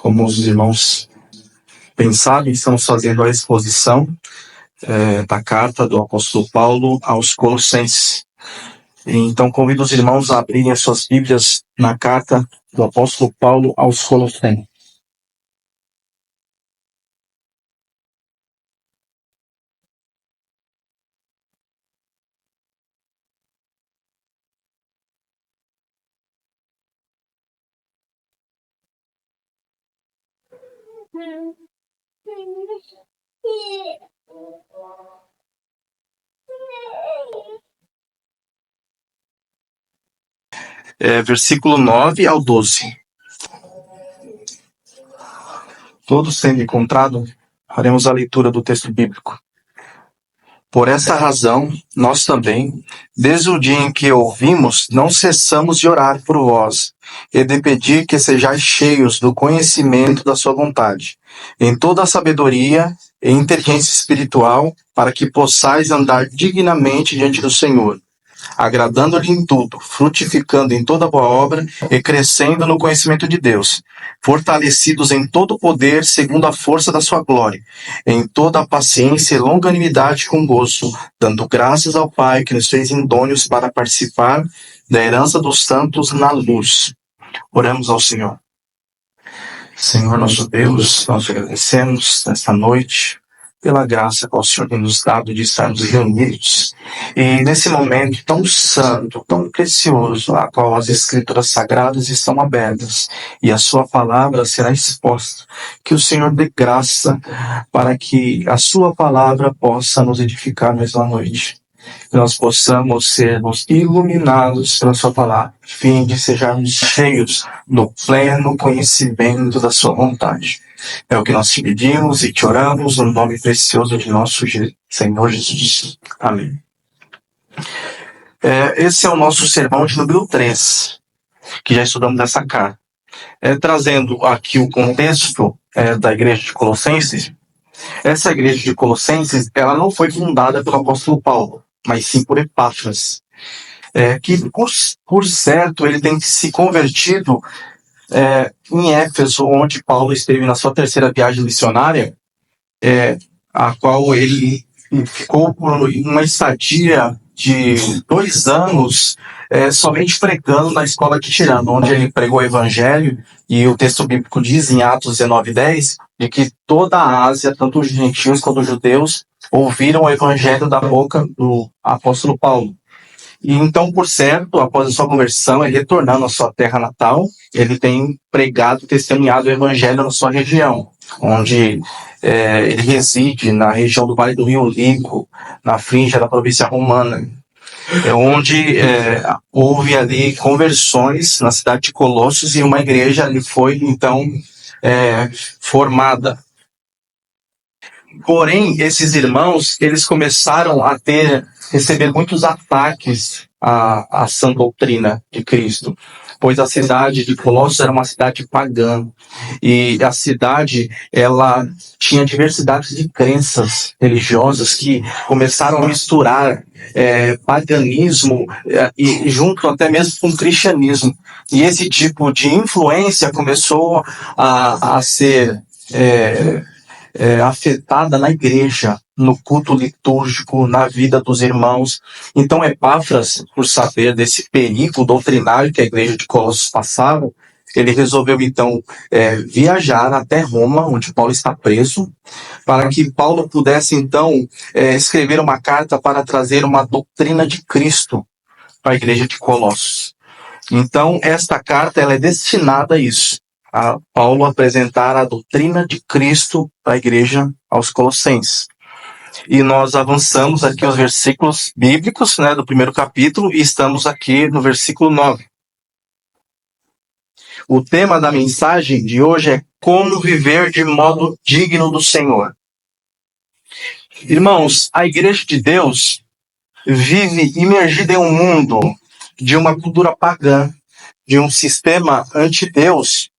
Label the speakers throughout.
Speaker 1: Como os irmãos bem sabem, estamos fazendo a exposição da carta do apóstolo Paulo aos Colossenses. Então, convido os irmãos a abrirem as suas Bíblias na carta do apóstolo Paulo aos Colossenses. Versículo 9 ao 12. Todos sendo encontrado, faremos a leitura do texto bíblico. Por essa razão, nós também, desde o dia em que ouvimos, não cessamos de orar por vós, e de pedir que sejais cheios do conhecimento da sua vontade, em toda a sabedoria e inteligência espiritual, para que possais andar dignamente diante do Senhor, agradando-lhe em tudo, frutificando em toda boa obra e crescendo no conhecimento de Deus, fortalecidos em todo o poder segundo a força da sua glória, em toda a paciência e longanimidade com gozo, dando graças ao Pai que nos fez idôneos para participar da herança dos santos na luz. Oramos ao Senhor. Senhor nosso Deus, nós te agradecemos nesta noite pela graça que o Senhor tem nos dado de estarmos reunidos. E nesse momento tão santo, tão precioso, a qual as Escrituras Sagradas estão abertas e a sua palavra será exposta, que o Senhor dê graça para que a sua palavra possa nos edificar nesta noite. Que nós possamos sermos iluminados pela sua palavra, a fim de sejamos cheios do pleno conhecimento da sua vontade. É o que nós te pedimos e te oramos no nome precioso de nosso Senhor Jesus. Amém. Esse é o nosso sermão de número 3, que já estudamos nessa carta. Trazendo aqui o contexto da igreja de Colossenses. Essa igreja de Colossenses, ela não foi fundada pelo apóstolo Paulo, mas sim por Epáfras, que por certo ele tem se convertido em Éfeso, onde Paulo esteve na sua terceira viagem missionária, a qual ele ficou por uma estadia de 2 anos somente pregando na escola de Tirano, onde ele pregou o evangelho, e o texto bíblico diz em Atos 19:10, de que toda a Ásia, tanto os gentios quanto os judeus, ouviram o evangelho da boca do apóstolo Paulo. E então, por certo, após a sua conversão, ele retornando à sua terra natal, ele tem pregado e testemunhado o evangelho na sua região, onde ele reside na região do Vale do Rio Lico, na frincha da província romana, onde houve ali conversões na cidade de Colossos, e uma igreja ali foi, então, formada. Porém, esses irmãos, eles começaram a receber muitos ataques à sã doutrina de Cristo, pois a cidade de Colossos era uma cidade pagã, e a cidade, ela tinha diversidade de crenças religiosas que começaram a misturar paganismo e junto até mesmo com cristianismo, e esse tipo de influência começou a ser afetada na igreja, no culto litúrgico, na vida dos irmãos. Então Epáfras, por saber desse perigo doutrinário que a igreja de Colossos passava, ele resolveu então viajar até Roma, onde Paulo está preso, para que Paulo pudesse então escrever uma carta para trazer uma doutrina de Cristo para a igreja de Colossos. Então esta carta, ela é destinada a isso, a Paulo apresentar a doutrina de Cristo para a igreja aos Colossenses. E nós avançamos aqui os versículos bíblicos, do primeiro capítulo, e estamos aqui no versículo 9. O tema da mensagem de hoje é como viver de modo digno do Senhor. Irmãos, a igreja de Deus vive imergida em um mundo de uma cultura pagã, de um sistema anti-Deus,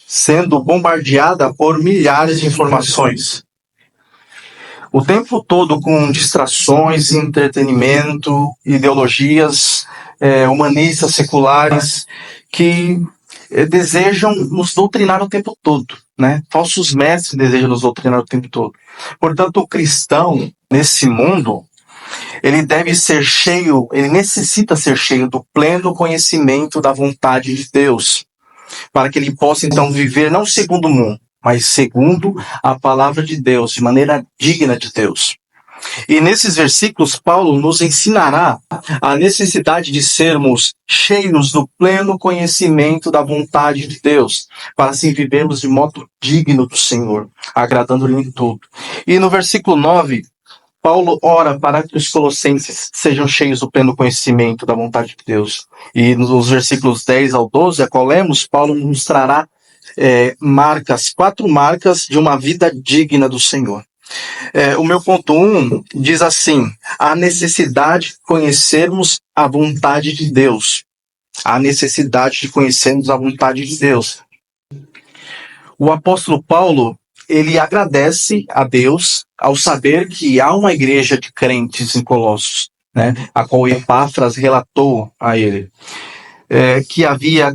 Speaker 1: sendo bombardeada por milhares de informações. O tempo todo com distrações, entretenimento, ideologias humanistas, seculares, que desejam nos doutrinar o tempo todo, né? Falsos mestres desejam nos doutrinar o tempo todo. Portanto, o cristão, nesse mundo, ele necessita ser cheio do pleno conhecimento da vontade de Deus, para que ele possa, então, viver não segundo o mundo, mas segundo a palavra de Deus, de maneira digna de Deus. E nesses versículos, Paulo nos ensinará a necessidade de sermos cheios do pleno conhecimento da vontade de Deus, para assim vivermos de modo digno do Senhor, agradando-lhe em tudo. E no versículo 9, Paulo ora para que os colossenses sejam cheios do pleno conhecimento da vontade de Deus. E nos versículos 10 ao 12, a qual lemos, Paulo nos trará quatro marcas de uma vida digna do Senhor. O meu ponto 1 diz assim: a necessidade de conhecermos a vontade de Deus. A necessidade de conhecermos a vontade de Deus. O apóstolo Paulo, ele agradece a Deus ao saber que há uma igreja de crentes em Colossos, né, a qual Epáfras relatou a ele, que havia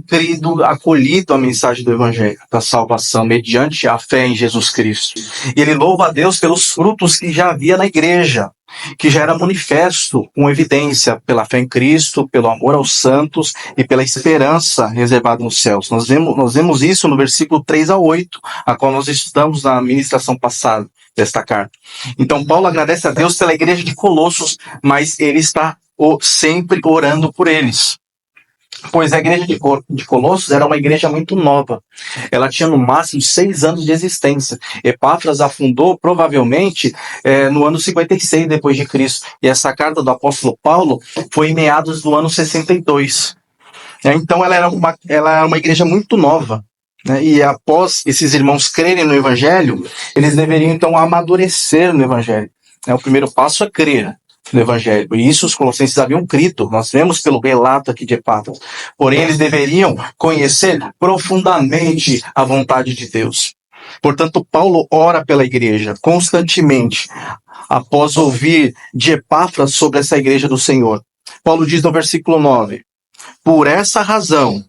Speaker 1: acolhido a mensagem do Evangelho da salvação mediante a fé em Jesus Cristo. E ele louva a Deus pelos frutos que já havia na igreja, que já era manifesto, com evidência, pela fé em Cristo, pelo amor aos santos e pela esperança reservada nos céus. Nós vemos isso no versículo 3 a 8, a qual nós estudamos na ministração passada desta carta. Então, Paulo agradece a Deus pela igreja de Colossos, mas ele está sempre orando por eles. Pois a igreja de Colossos era uma igreja muito nova. Ela tinha no máximo 6 anos de existência. Epáfras a fundou provavelmente no ano 56 depois de Cristo. E essa carta do apóstolo Paulo foi em meados do ano 62. Então ela era uma igreja muito nova. Né? E após esses irmãos crerem no Evangelho, eles deveriam então amadurecer no Evangelho. O primeiro passo é crer no Evangelho. E isso os colossenses haviam crido. Nós vemos pelo relato aqui de Epáfras. Porém, eles deveriam conhecer profundamente a vontade de Deus. Portanto, Paulo ora pela igreja constantemente, após ouvir de Epáfras sobre essa igreja do Senhor. Paulo diz no versículo 9: por essa razão,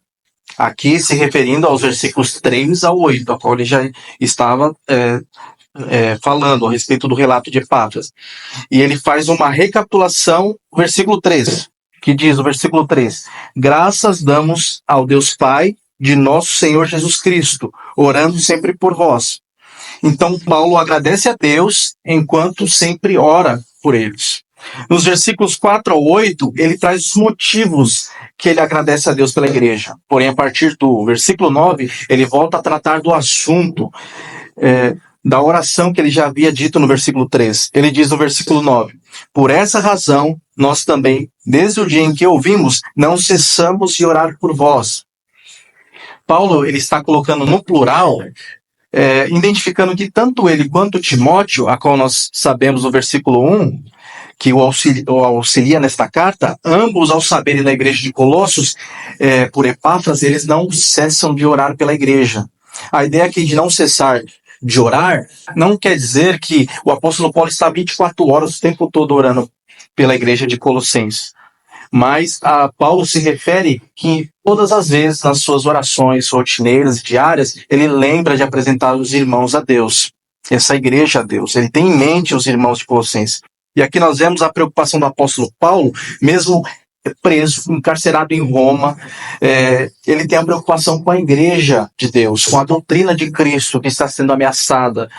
Speaker 1: aqui se referindo aos versículos 3 a 8, a qual ele já estava falando a respeito do relato de Epáfras. E ele faz uma recapitulação, versículo 3, que diz, no versículo 3, graças damos ao Deus Pai de nosso Senhor Jesus Cristo, orando sempre por vós. Então, Paulo agradece a Deus enquanto sempre ora por eles. Nos versículos 4 ao 8, ele traz os motivos que ele agradece a Deus pela igreja. Porém, a partir do versículo 9, ele volta a tratar do assunto da oração que ele já havia dito no versículo 3. Ele diz no versículo 9, por essa razão, nós também, desde o dia em que ouvimos, não cessamos de orar por vós. Paulo, ele está colocando no plural, identificando que tanto ele quanto Timóteo, a qual nós sabemos no versículo 1, que o auxilia nesta carta, ambos ao saberem da igreja de Colossos, por Epáfras, eles não cessam de orar pela igreja. A ideia aqui de não cessar de orar não quer dizer que o apóstolo Paulo está 24 horas o tempo todo orando pela igreja de Colossenses. Mas Paulo se refere que todas as vezes nas suas orações rotineiras e diárias, ele lembra de apresentar os irmãos a Deus, essa igreja a Deus. Ele tem em mente os irmãos de Colossenses. E aqui nós vemos a preocupação do apóstolo Paulo, mesmo preso, encarcerado em Roma, ele tem a preocupação com a igreja de Deus, com a doutrina de Cristo que está sendo ameaçada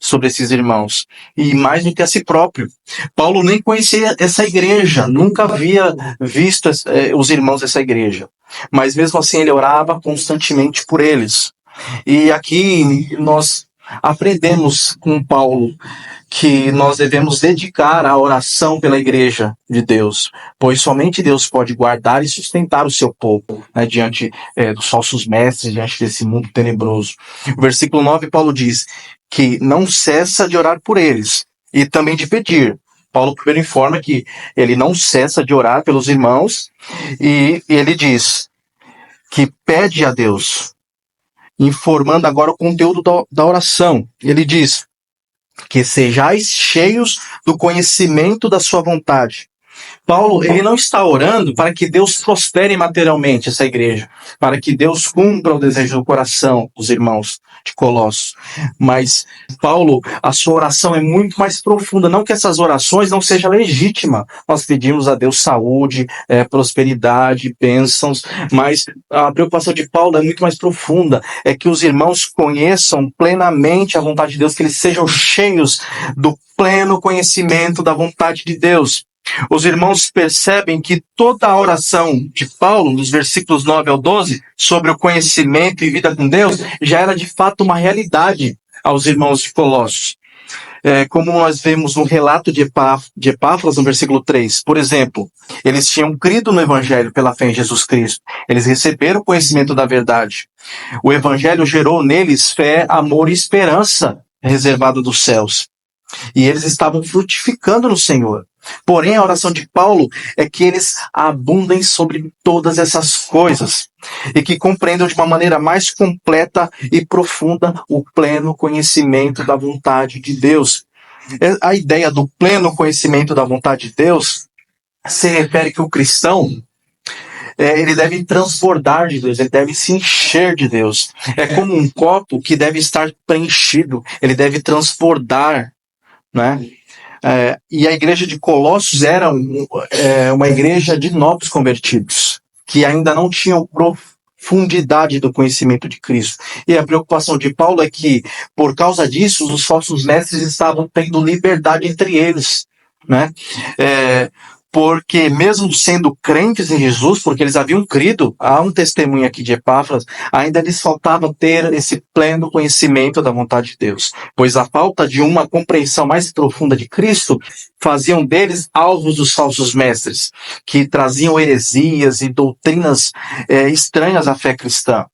Speaker 1: sobre esses irmãos, e mais do que a si próprio. Paulo nem conhecia essa igreja, nunca havia visto os irmãos dessa igreja, mas mesmo assim ele orava constantemente por eles. E aqui nós aprendemos com Paulo que nós devemos dedicar a oração pela igreja de Deus, pois somente Deus pode guardar e sustentar o seu povo, né, diante dos falsos mestres, diante desse mundo tenebroso. O versículo 9, Paulo diz que não cessa de orar por eles e também de pedir. Paulo primeiro informa que ele não cessa de orar pelos irmãos e ele diz que pede a Deus, informando agora o conteúdo da oração. Ele diz que sejais cheios do conhecimento da sua vontade, Paulo, ele não está orando para que Deus prospere materialmente essa igreja, para que Deus cumpra o desejo do coração dos irmãos de Colossos. Mas Paulo, a sua oração é muito mais profunda. Não que essas orações não sejam legítimas. Nós pedimos a Deus saúde, prosperidade, bênçãos, mas a preocupação de Paulo é muito mais profunda. É que os irmãos conheçam plenamente a vontade de Deus, que eles sejam cheios do pleno conhecimento da vontade de Deus. Os irmãos percebem que toda a oração de Paulo, nos versículos 9 ao 12, sobre o conhecimento e vida com Deus, já era de fato uma realidade aos irmãos de Colossos. Como nós vemos no relato de Epáfras, no versículo 3. Por exemplo, eles tinham crido no Evangelho pela fé em Jesus Cristo. Eles receberam o conhecimento da verdade. O Evangelho gerou neles fé, amor e esperança reservada dos céus. E eles estavam frutificando no Senhor. Porém, a oração de Paulo é que eles abundem sobre todas essas coisas e que compreendam de uma maneira mais completa e profunda o pleno conhecimento da vontade de Deus. A ideia do pleno conhecimento da vontade de Deus se refere que o cristão ele deve transbordar de Deus, ele deve se encher de Deus. É como um copo que deve estar preenchido, ele deve transbordar, né? E a igreja de Colossos era uma igreja de novos convertidos, que ainda não tinham profundidade do conhecimento de Cristo. E a preocupação de Paulo é que, por causa disso, os falsos mestres estavam tendo liberdade entre eles, né? Porque mesmo sendo crentes em Jesus, porque eles haviam crido, há um testemunho aqui de Epáfras, ainda lhes faltava ter esse pleno conhecimento da vontade de Deus, pois a falta de uma compreensão mais profunda de Cristo faziam deles alvos dos falsos mestres, que traziam heresias e doutrinas estranhas à fé cristã.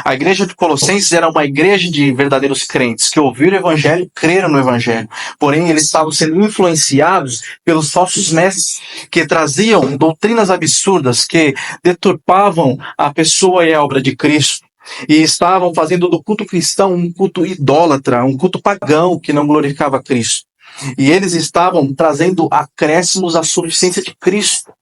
Speaker 1: A igreja de Colossenses era uma igreja de verdadeiros crentes, que ouviram o evangelho e creram no evangelho. Porém, eles estavam sendo influenciados pelos falsos mestres, que traziam doutrinas absurdas, que deturpavam a pessoa e a obra de Cristo. E estavam fazendo do culto cristão um culto idólatra, um culto pagão, que não glorificava Cristo. E eles estavam trazendo acréscimos à suficiência de Cristo,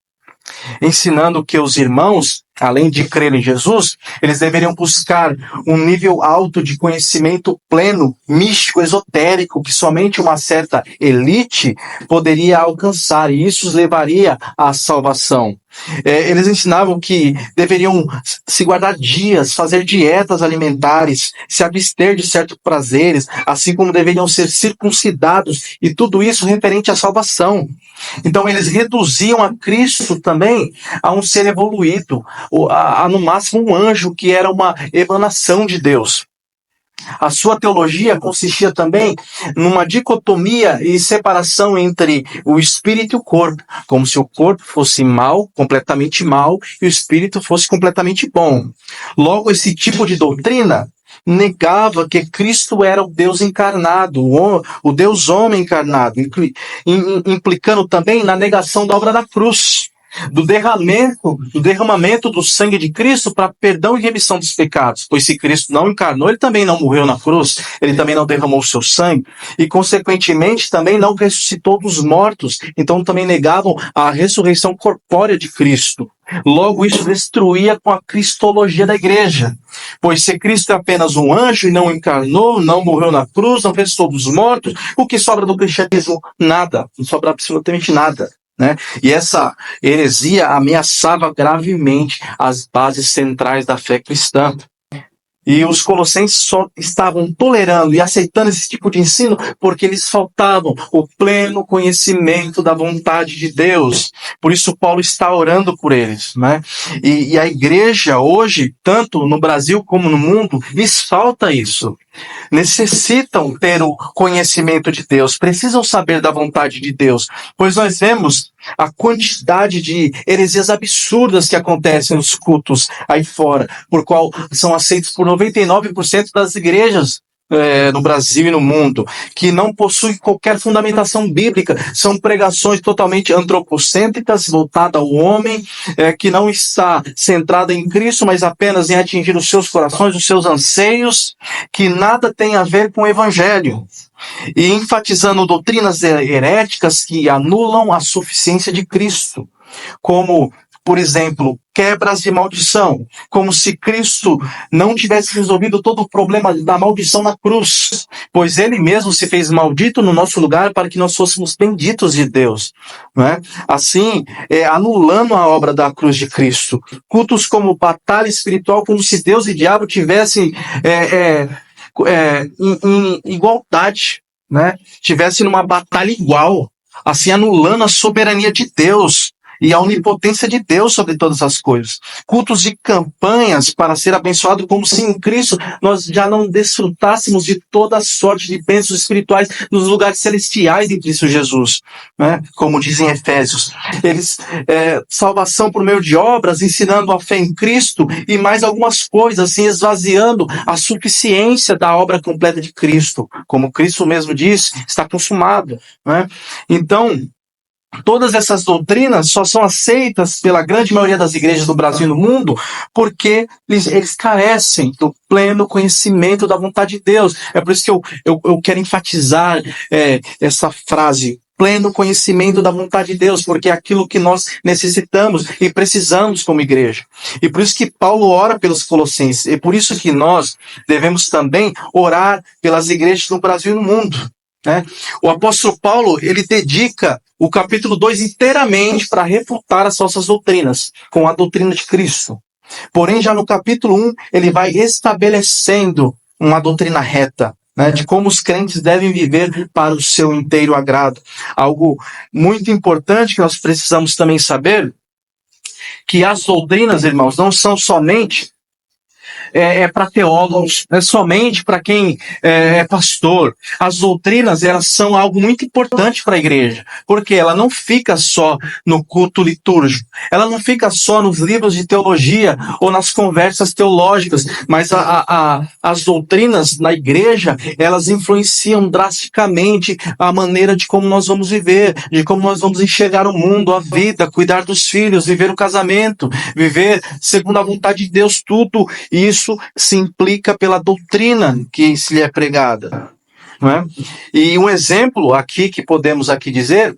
Speaker 1: ensinando que os irmãos, além de crer em Jesus, eles deveriam buscar um nível alto de conhecimento pleno, místico, esotérico, que somente uma certa elite poderia alcançar, e isso os levaria à salvação. Eles ensinavam que deveriam se guardar dias, fazer dietas alimentares, se abster de certos prazeres, assim como deveriam ser circuncidados, e tudo isso referente à salvação. Então eles reduziam a Cristo também a um ser evoluído, a no máximo um anjo, que era uma emanação de Deus. A sua teologia consistia também numa dicotomia e separação entre o espírito e o corpo, como se o corpo fosse mal, completamente mal, e o espírito fosse completamente bom. Logo, esse tipo de doutrina negava que Cristo era o Deus encarnado, o Deus homem encarnado, implicando também na negação da obra da cruz, do derramamento do sangue de Cristo para perdão e remissão dos pecados. Pois se Cristo não encarnou, ele também não morreu na cruz, ele também não derramou o seu sangue, e consequentemente também não ressuscitou dos mortos. Então também negavam a ressurreição corpórea de Cristo. Logo, isso destruía com a cristologia da igreja. Pois se Cristo é apenas um anjo e não encarnou, não morreu na cruz, não ressuscitou dos mortos, o que sobra do cristianismo? Nada. Não sobra absolutamente nada. Né? E essa heresia ameaçava gravemente as bases centrais da fé cristã. E os colossenses só estavam tolerando e aceitando esse tipo de ensino porque eles faltavam o pleno conhecimento da vontade de Deus. Por isso Paulo está orando por eles, né? E a igreja hoje, tanto no Brasil como no mundo, lhes falta isso. Necessitam ter o conhecimento de Deus, precisam saber da vontade de Deus, pois nós vemos a quantidade de heresias absurdas que acontecem nos cultos aí fora, por qual são aceitos por 99% das igrejas no Brasil e no mundo, que não possui qualquer fundamentação bíblica, são pregações totalmente antropocêntricas, voltadas ao homem, que não está centrada em Cristo, mas apenas em atingir os seus corações, os seus anseios, que nada tem a ver com o Evangelho, e enfatizando doutrinas heréticas que anulam a suficiência de Cristo, como, por exemplo, quebras de maldição, como se Cristo não tivesse resolvido todo o problema da maldição na cruz, pois ele mesmo se fez maldito no nosso lugar para que nós fôssemos benditos de Deus, não é? Assim, anulando a obra da cruz de Cristo. Cultos como batalha espiritual, como se Deus e diabo tivessem em igualdade, né? Tivessem numa batalha igual, assim anulando a soberania de Deus e a onipotência de Deus sobre todas as coisas. Cultos de campanhas para ser abençoado, como se em Cristo nós já não desfrutássemos de toda sorte de bênçãos espirituais nos lugares celestiais em Cristo Jesus, né? Como dizem Efésios. Eles, salvação por meio de obras, ensinando a fé em Cristo e mais algumas coisas, assim, esvaziando a suficiência da obra completa de Cristo. Como Cristo mesmo disse, está consumado, né? Então, todas essas doutrinas só são aceitas pela grande maioria das igrejas do Brasil e no mundo porque eles carecem do pleno conhecimento da vontade de Deus. É por isso que eu quero enfatizar essa frase, pleno conhecimento da vontade de Deus, porque é aquilo que nós necessitamos e precisamos como igreja. E por isso que Paulo ora pelos colossenses, e por isso que nós devemos também orar pelas igrejas no Brasil e no mundo, né? O apóstolo Paulo, ele dedica o capítulo 2 inteiramente para refutar as falsas doutrinas, com a doutrina de Cristo. Porém, já no capítulo 1, ele vai estabelecendo uma doutrina reta, né, de como os crentes devem viver para o seu inteiro agrado. Algo muito importante que nós precisamos também saber, que as doutrinas, irmãos, não são somente para teólogos, é somente para quem é pastor. As doutrinas, elas são algo muito importante para a igreja, porque ela não fica só no culto litúrgico, ela não fica só nos livros de teologia ou nas conversas teológicas, mas as doutrinas na igreja, elas influenciam drasticamente a maneira de como nós vamos viver, de como nós vamos enxergar o mundo, a vida, cuidar dos filhos, viver o casamento, viver segundo a vontade de Deus, tudo isso se implica pela doutrina que se lhe é pregada, não é? E um exemplo aqui que podemos aqui dizer,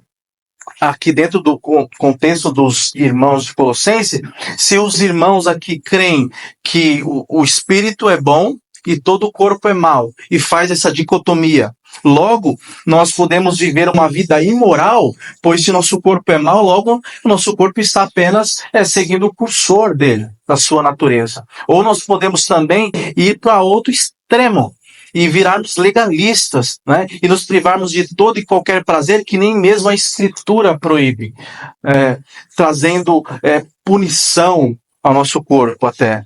Speaker 1: aqui dentro do contexto dos irmãos de Colossenses, se os irmãos aqui creem que o espírito é bom e todo o corpo é mau, e faz essa dicotomia, logo, nós podemos viver uma vida imoral, pois se nosso corpo é mau, logo, o nosso corpo está apenas seguindo o cursor dele, da sua natureza. Ou nós podemos também ir para outro extremo e virarmos legalistas, né? E nos privarmos de todo e qualquer prazer que nem mesmo a Escritura proíbe, trazendo punição ao nosso corpo até.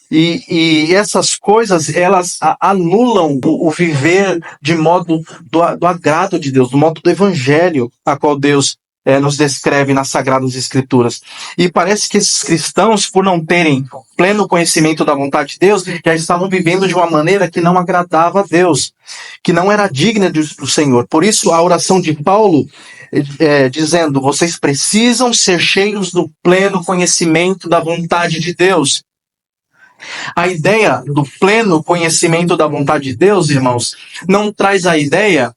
Speaker 1: E essas coisas, elas anulam o viver de modo do agrado de Deus, do modo do evangelho a qual Deus nos descreve nas Sagradas Escrituras. E parece que esses cristãos, por não terem pleno conhecimento da vontade de Deus, já estavam vivendo de uma maneira que não agradava a Deus, que não era digna do Senhor. Por isso, a oração de Paulo, dizendo, vocês precisam ser cheios do pleno conhecimento da vontade de Deus. A ideia do pleno conhecimento da vontade de Deus, irmãos, não traz a ideia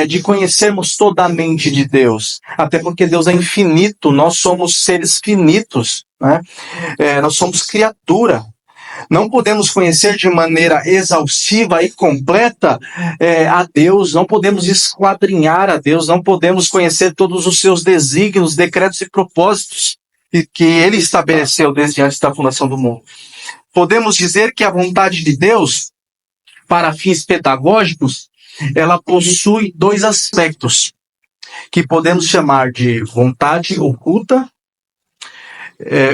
Speaker 1: de conhecermos toda a mente de Deus. Até porque Deus é infinito, nós somos seres finitos, né? Nós somos criatura. Não podemos conhecer de maneira exaustiva e completa a Deus, não podemos esquadrinhar a Deus, não podemos conhecer todos os seus desígnios, decretos e propósitos que Ele estabeleceu desde antes da fundação do mundo. Podemos dizer que a vontade de Deus, para fins pedagógicos, ela possui dois aspectos, que podemos chamar de vontade oculta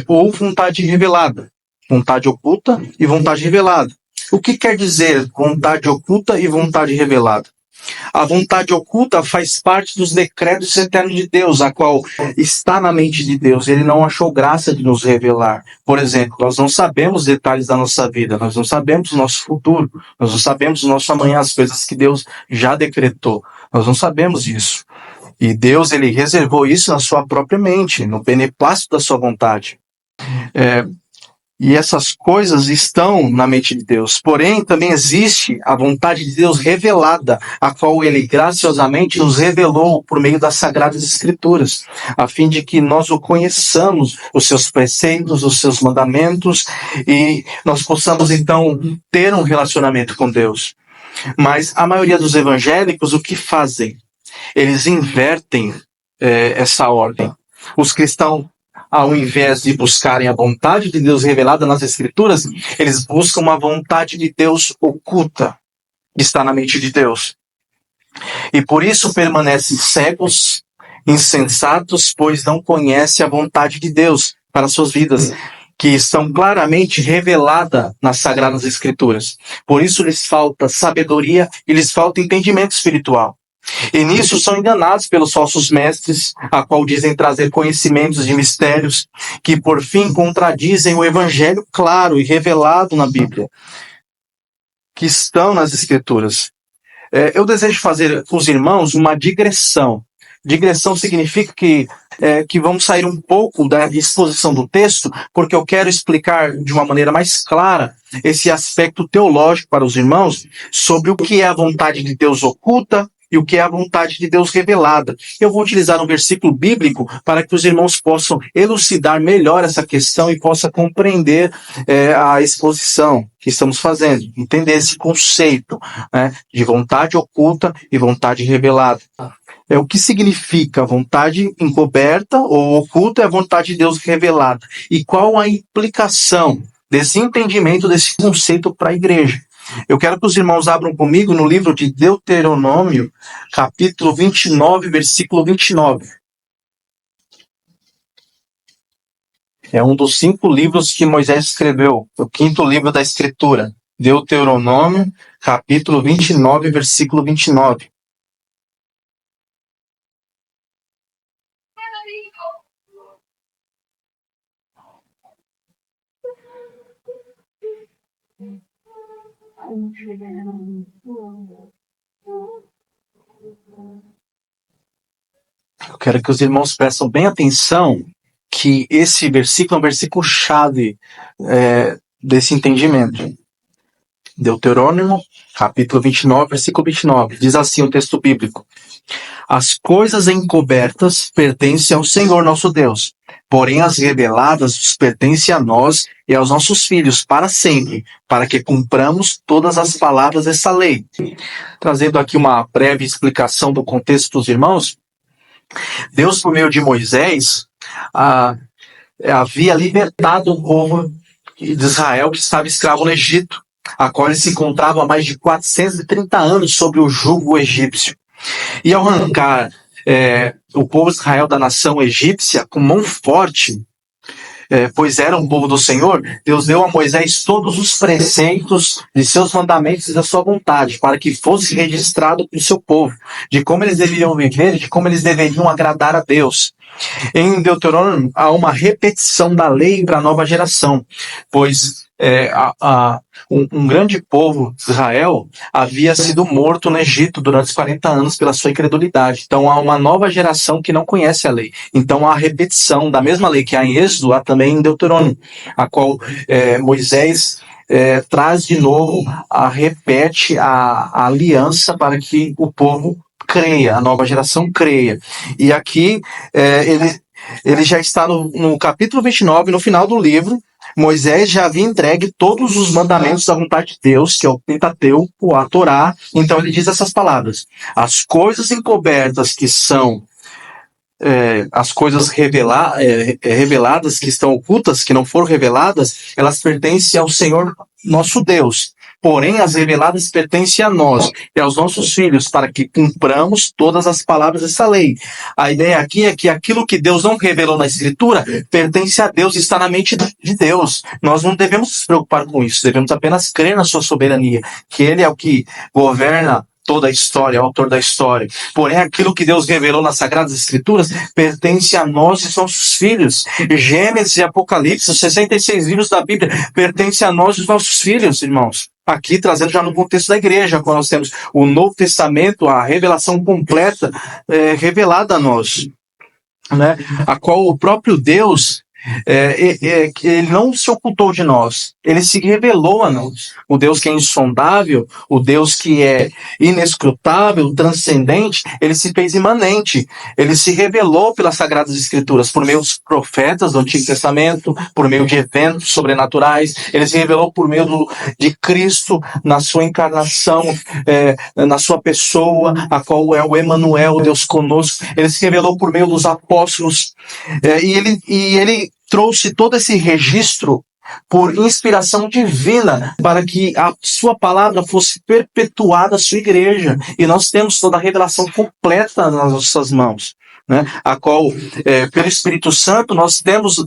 Speaker 1: ou vontade revelada. Vontade oculta e vontade revelada. O que quer dizer vontade oculta e vontade revelada? A vontade oculta faz parte dos decretos eternos de Deus, a qual está na mente de Deus. Ele não achou graça de nos revelar. Por exemplo, nós não sabemos detalhes da nossa vida, nós não sabemos o nosso futuro, nós não sabemos o nosso amanhã, as coisas que Deus já decretou. Nós não sabemos isso. E Deus, ele reservou isso na sua própria mente, no beneplácito da sua vontade. E essas coisas estão na mente de Deus. Porém, também existe a vontade de Deus revelada, a qual ele graciosamente nos revelou por meio das Sagradas Escrituras, a fim de que nós o conheçamos, os seus preceitos, os seus mandamentos, e nós possamos, então, ter um relacionamento com Deus. Mas a maioria dos evangélicos, o que fazem? Eles invertem essa ordem. Os cristãos, ao invés de buscarem a vontade de Deus revelada nas Escrituras, eles buscam uma vontade de Deus oculta, que está na mente de Deus. E por isso permanecem cegos, insensatos, pois não conhecem a vontade de Deus para suas vidas, que estão claramente revelada nas Sagradas Escrituras. Por isso lhes falta sabedoria e lhes falta entendimento espiritual. E nisso são enganados pelos falsos mestres, a qual dizem trazer conhecimentos de mistérios, que por fim contradizem o evangelho claro e revelado na Bíblia, que estão nas Escrituras. Eu desejo fazer com os irmãos uma digressão. Digressão significa que vamos sair um pouco da exposição do texto, porque eu quero explicar de uma maneira mais clara esse aspecto teológico para os irmãos sobre o que é a vontade de Deus oculta e o que é a vontade de Deus revelada. Eu vou utilizar um versículo bíblico para que os irmãos possam elucidar melhor essa questão e possam compreender a exposição que estamos fazendo, entender esse conceito, né, de vontade oculta e vontade revelada. O que significa vontade encoberta ou oculta é a vontade de Deus revelada. E qual a implicação desse entendimento, desse conceito para a igreja? Eu quero que os irmãos abram comigo no livro de Deuteronômio, capítulo 29, versículo 29. É um dos 5 livros que Moisés escreveu, o 5º livro da Escritura. Deuteronômio, capítulo 29, versículo 29. Eu quero que os irmãos prestem bem atenção que esse versículo é um versículo chave desse entendimento. Deuteronômio, capítulo 29, versículo 29. Diz assim o texto bíblico: as coisas encobertas pertencem ao Senhor nosso Deus, porém as reveladas nos pertencem a nós e aos nossos filhos para sempre, para que cumpramos todas as palavras dessa lei. Trazendo aqui uma breve explicação do contexto dos irmãos, Deus, por meio de Moisés, havia libertado o povo de Israel que estava escravo no Egito, a qual ele se encontrava há mais de 430 anos sob o jugo egípcio. E ao arrancar o povo de Israel da nação egípcia com mão forte, pois era um povo do Senhor, Deus deu a Moisés todos os preceitos de seus mandamentos e da sua vontade, para que fosse registrado para o seu povo, de como eles deveriam viver, de como eles deveriam agradar a Deus. Em Deuteronômio há uma repetição da lei para a nova geração, pois um grande povo, Israel, havia sido morto no Egito durante os 40 anos pela sua incredulidade. Então há uma nova geração que não conhece a lei. Então há a repetição da mesma lei que há em Êxodo, há também em Deuteronômio, a qual Moisés traz de novo, repete a aliança para que o povo creia, a nova geração creia. E aqui ele já está no capítulo 29, no final do livro. Moisés já havia entregue todos os mandamentos da vontade de Deus, que é o Pentateuco, a Torá. Então ele diz essas palavras: as coisas encobertas que são as coisas reveladas, que estão ocultas, que não foram reveladas, elas pertencem ao Senhor nosso Deus. Porém, as reveladas pertencem a nós e aos nossos filhos, para que cumpramos todas as palavras dessa lei. A ideia aqui é que aquilo que Deus não revelou na Escritura pertence a Deus e está na mente de Deus. Nós não devemos nos preocupar com isso, devemos apenas crer na sua soberania, que Ele é o que governa toda a história, autor da história. Porém, aquilo que Deus revelou nas Sagradas Escrituras pertence a nós e aos nossos filhos. Gênesis e Apocalipse, os 66 livros da Bíblia, pertencem a nós e aos nossos filhos, irmãos. Aqui, trazendo já no contexto da igreja, quando nós temos o Novo Testamento, a revelação completa revelada a nós, né? A qual o próprio Deus ele não se ocultou de nós, ele se revelou a nós. O Deus que é insondável, o Deus que é inescrutável, transcendente, ele se fez imanente, ele se revelou pelas Sagradas Escrituras, por meio dos profetas do Antigo Testamento, por meio de eventos sobrenaturais, ele se revelou por meio de Cristo, na sua encarnação, na sua pessoa, a qual é o Emanuel, Deus conosco. Ele se revelou por meio dos apóstolos, e ele trouxe todo esse registro por inspiração divina para que a sua palavra fosse perpetuada à sua igreja. E nós temos toda a revelação completa nas nossas mãos, né? A qual, pelo Espírito Santo, nós temos,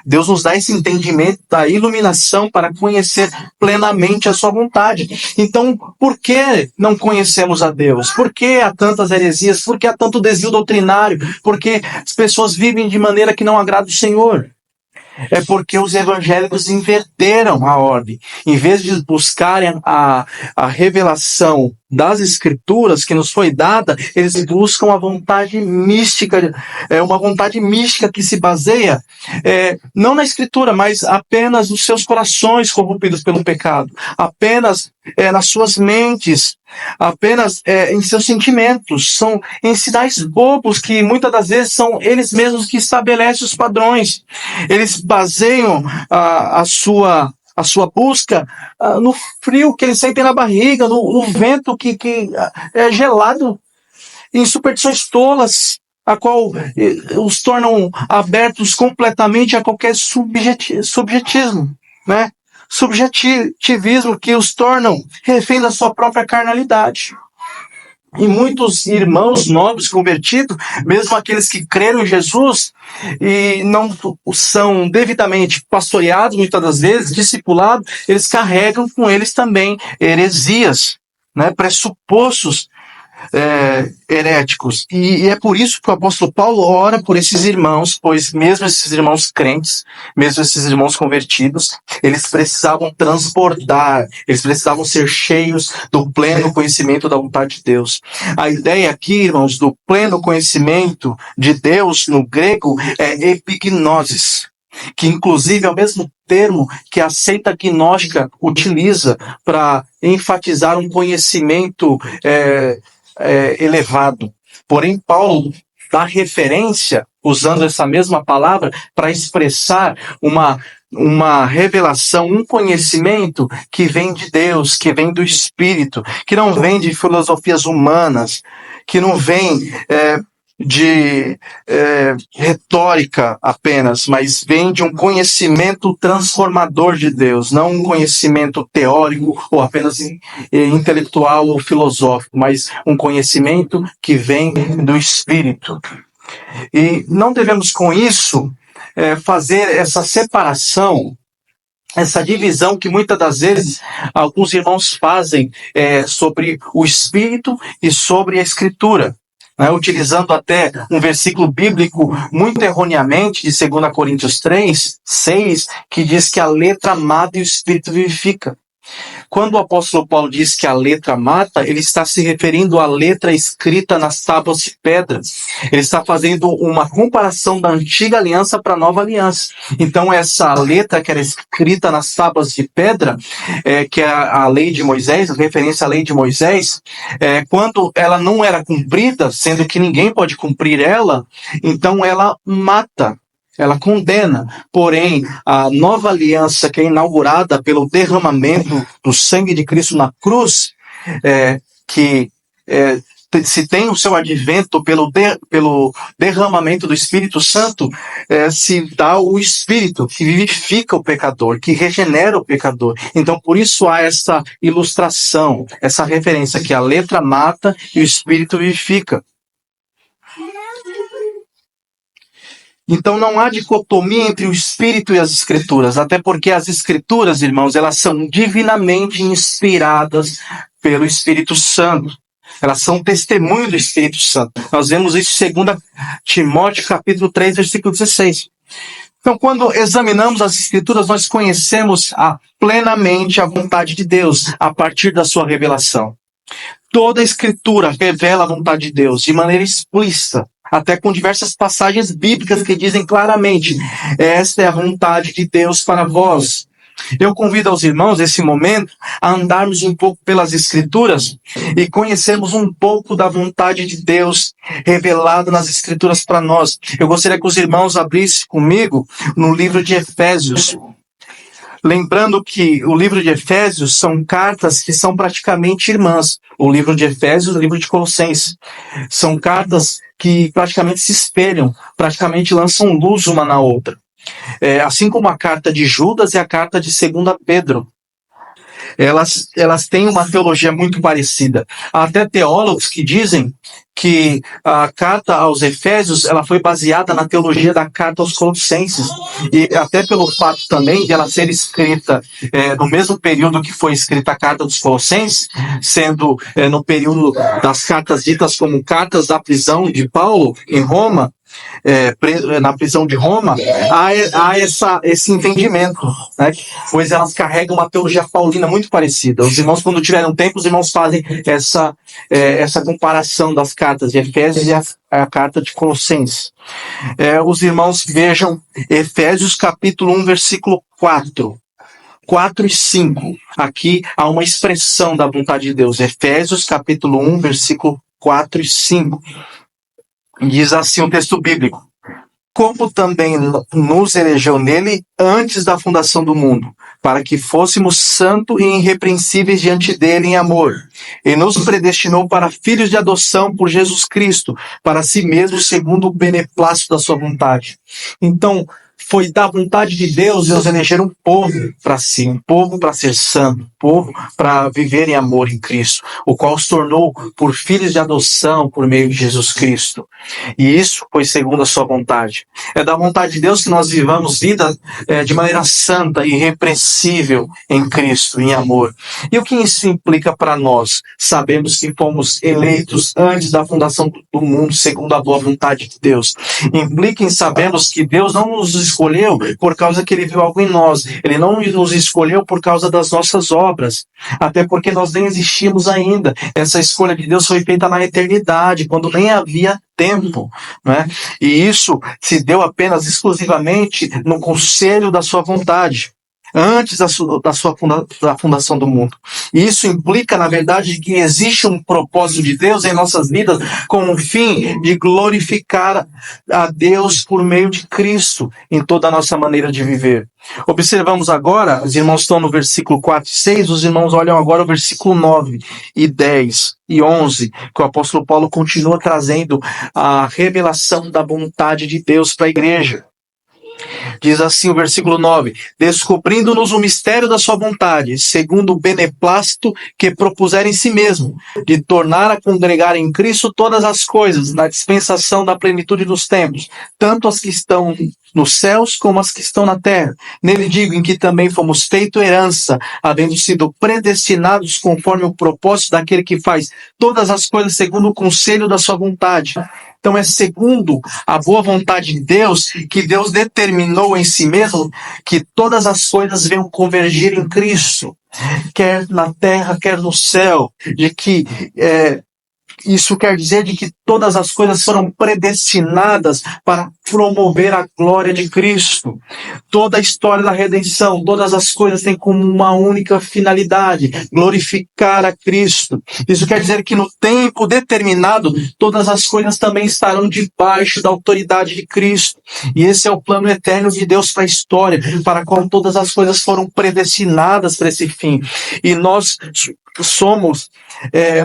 Speaker 1: Deus nos dá esse entendimento, da iluminação para conhecer plenamente a sua vontade. Então, por que não conhecemos a Deus? Por que há tantas heresias? Por que há tanto desvio doutrinário? Por que as pessoas vivem de maneira que não agrada o Senhor? É porque os evangélicos inverteram a ordem. Em vez de buscarem a revelação das Escrituras que nos foi dada, eles buscam a vontade mística, uma vontade mística que se baseia não na Escritura, mas apenas nos seus corações corrompidos pelo pecado, apenas nas suas mentes, apenas em seus sentimentos. São em sinais bobos que muitas das vezes são eles mesmos que estabelecem os padrões. Eles baseiam a sua busca no frio que eles sentem na barriga, no vento que é gelado, em superstições tolas, a qual os tornam abertos completamente a qualquer subjetismo, né? Subjetivismo que os tornam refém da sua própria carnalidade. E muitos irmãos nobres convertidos, mesmo aqueles que creram em Jesus e não são devidamente pastoreados, muitas das vezes, discipulados, eles carregam com eles também heresias, né, pressupostos heréticos. E é por isso que o apóstolo Paulo ora por esses irmãos, pois mesmo esses irmãos crentes, mesmo esses irmãos convertidos, eles precisavam transbordar, eles precisavam ser cheios do pleno conhecimento da vontade de Deus. A ideia aqui, irmãos, do pleno conhecimento de Deus no grego é epignosis, que inclusive é o mesmo termo que a seita gnóstica utiliza para enfatizar um conhecimento elevado. Porém, Paulo dá referência, usando essa mesma palavra, para expressar uma revelação, um conhecimento que vem de Deus, que vem do Espírito, que não vem de filosofias humanas, que não vem de retórica apenas, mas vem de um conhecimento transformador de Deus, não um conhecimento teórico ou apenas intelectual ou filosófico, mas um conhecimento que vem do Espírito. E não devemos com isso fazer essa separação, essa divisão que muitas das vezes alguns irmãos fazem sobre o Espírito e sobre a Escritura, né, utilizando até um versículo bíblico muito erroneamente de 2 Coríntios 3, 6, que diz que a letra mata e o Espírito vivifica. Quando o apóstolo Paulo diz que a letra mata, ele está se referindo à letra escrita nas tábuas de pedra. Ele está fazendo uma comparação da antiga aliança para a nova aliança. Então, essa letra que era escrita nas tábuas de pedra, que é a lei de Moisés, a referência à lei de Moisés, quando ela não era cumprida, sendo que ninguém pode cumprir ela, então ela mata. Ela condena, porém, a nova aliança que é inaugurada pelo derramamento do sangue de Cristo na cruz, se tem o seu advento pelo derramamento do Espírito Santo, se dá o Espírito que vivifica o pecador, que regenera o pecador. Então, por isso há essa ilustração, essa referência que a letra mata e o Espírito vivifica. Então não há dicotomia entre o Espírito e as Escrituras, até porque as Escrituras, irmãos, elas são divinamente inspiradas pelo Espírito Santo. Elas são testemunho do Espírito Santo. Nós vemos isso em 2 Timóteo, capítulo 3, versículo 16. Então, quando examinamos as Escrituras, nós conhecemos plenamente a vontade de Deus a partir da sua revelação. Toda a Escritura revela a vontade de Deus de maneira explícita, até com diversas passagens bíblicas que dizem claramente: esta é a vontade de Deus para vós. Eu convido aos irmãos, nesse momento, a andarmos um pouco pelas Escrituras e conhecermos um pouco da vontade de Deus revelada nas Escrituras para nós. Eu gostaria que os irmãos abrissem comigo no livro de Efésios. Lembrando que o livro de Efésios são cartas que são praticamente irmãs. O livro de Efésios e o livro de Colossenses. São cartas que praticamente se espelham, praticamente lançam luz uma na outra. Assim como a carta de Judas e a carta de 2 Pedro. Elas têm uma teologia muito parecida. Há até teólogos que dizem que a carta aos Efésios ela foi baseada na teologia da carta aos Colossenses. E até pelo fato também de ela ser escrita no mesmo período que foi escrita a carta dos Colossenses, sendo no período das cartas ditas como cartas da prisão de Paulo em Roma, na prisão de Roma, há esse entendimento, né? Pois elas carregam uma teologia paulina muito parecida. Os irmãos, quando tiverem tempo, os irmãos fazem essa comparação das cartas de Efésios e a carta de Colossenses. Os irmãos vejam Efésios capítulo 1, versículo 4 e 5. Aqui há uma expressão da vontade de Deus. Efésios capítulo 1, versículo 4 e 5. Diz assim o texto bíblico: como também nos elegeu nele antes da fundação do mundo, para que fôssemos santos e irrepreensíveis diante dele em amor, e nos predestinou para filhos de adoção por Jesus Cristo, para si mesmo, segundo o beneplácito da sua vontade. Então, foi da vontade de Deus eleger um povo para si, um povo para ser santo, um povo para viver em amor em Cristo, o qual se tornou por filhos de adoção por meio de Jesus Cristo. E isso foi segundo a sua vontade. É da vontade de Deus que nós vivamos vida de maneira santa e irrepreensível em Cristo, em amor. E o que isso implica para nós? Sabemos que fomos eleitos antes da fundação do mundo, segundo a boa vontade de Deus. Implica em sabermos que Deus não nos escolheu por causa que ele viu algo em nós. Ele não nos escolheu por causa das nossas obras, até porque nós nem existíamos ainda. Essa escolha de Deus foi feita na eternidade, quando nem havia tempo, né? E isso se deu apenas exclusivamente no conselho da sua vontade, antes da fundação do mundo. E isso implica, na verdade, que existe um propósito de Deus em nossas vidas com o fim de glorificar a Deus por meio de Cristo em toda a nossa maneira de viver. Observamos agora, os irmãos estão no versículo 4 e 6, os irmãos olham agora o versículo 9 e 10 e 11, que o apóstolo Paulo continua trazendo a revelação da vontade de Deus para a igreja. Diz assim o versículo 9: descobrindo-nos o mistério da sua vontade, segundo o beneplácito que propuser em si mesmo, de tornar a congregar em Cristo todas as coisas, na dispensação da plenitude dos tempos, tanto as que estão nos céus como as que estão na terra. Nele digo, em que também fomos feito herança, havendo sido predestinados conforme o propósito daquele que faz todas as coisas segundo o conselho da sua vontade. Então é segundo a boa vontade de Deus que Deus determinou em si mesmo que todas as coisas venham convergir em Cristo, quer na terra, quer no céu, de que isso quer dizer de que todas as coisas foram predestinadas para promover a glória de Cristo. Toda a história da redenção, todas as coisas têm como uma única finalidade: glorificar a Cristo. Isso quer dizer que no tempo determinado, todas as coisas também estarão debaixo da autoridade de Cristo. E esse é o plano eterno de Deus para a história, para a qual todas as coisas foram predestinadas para esse fim. E nós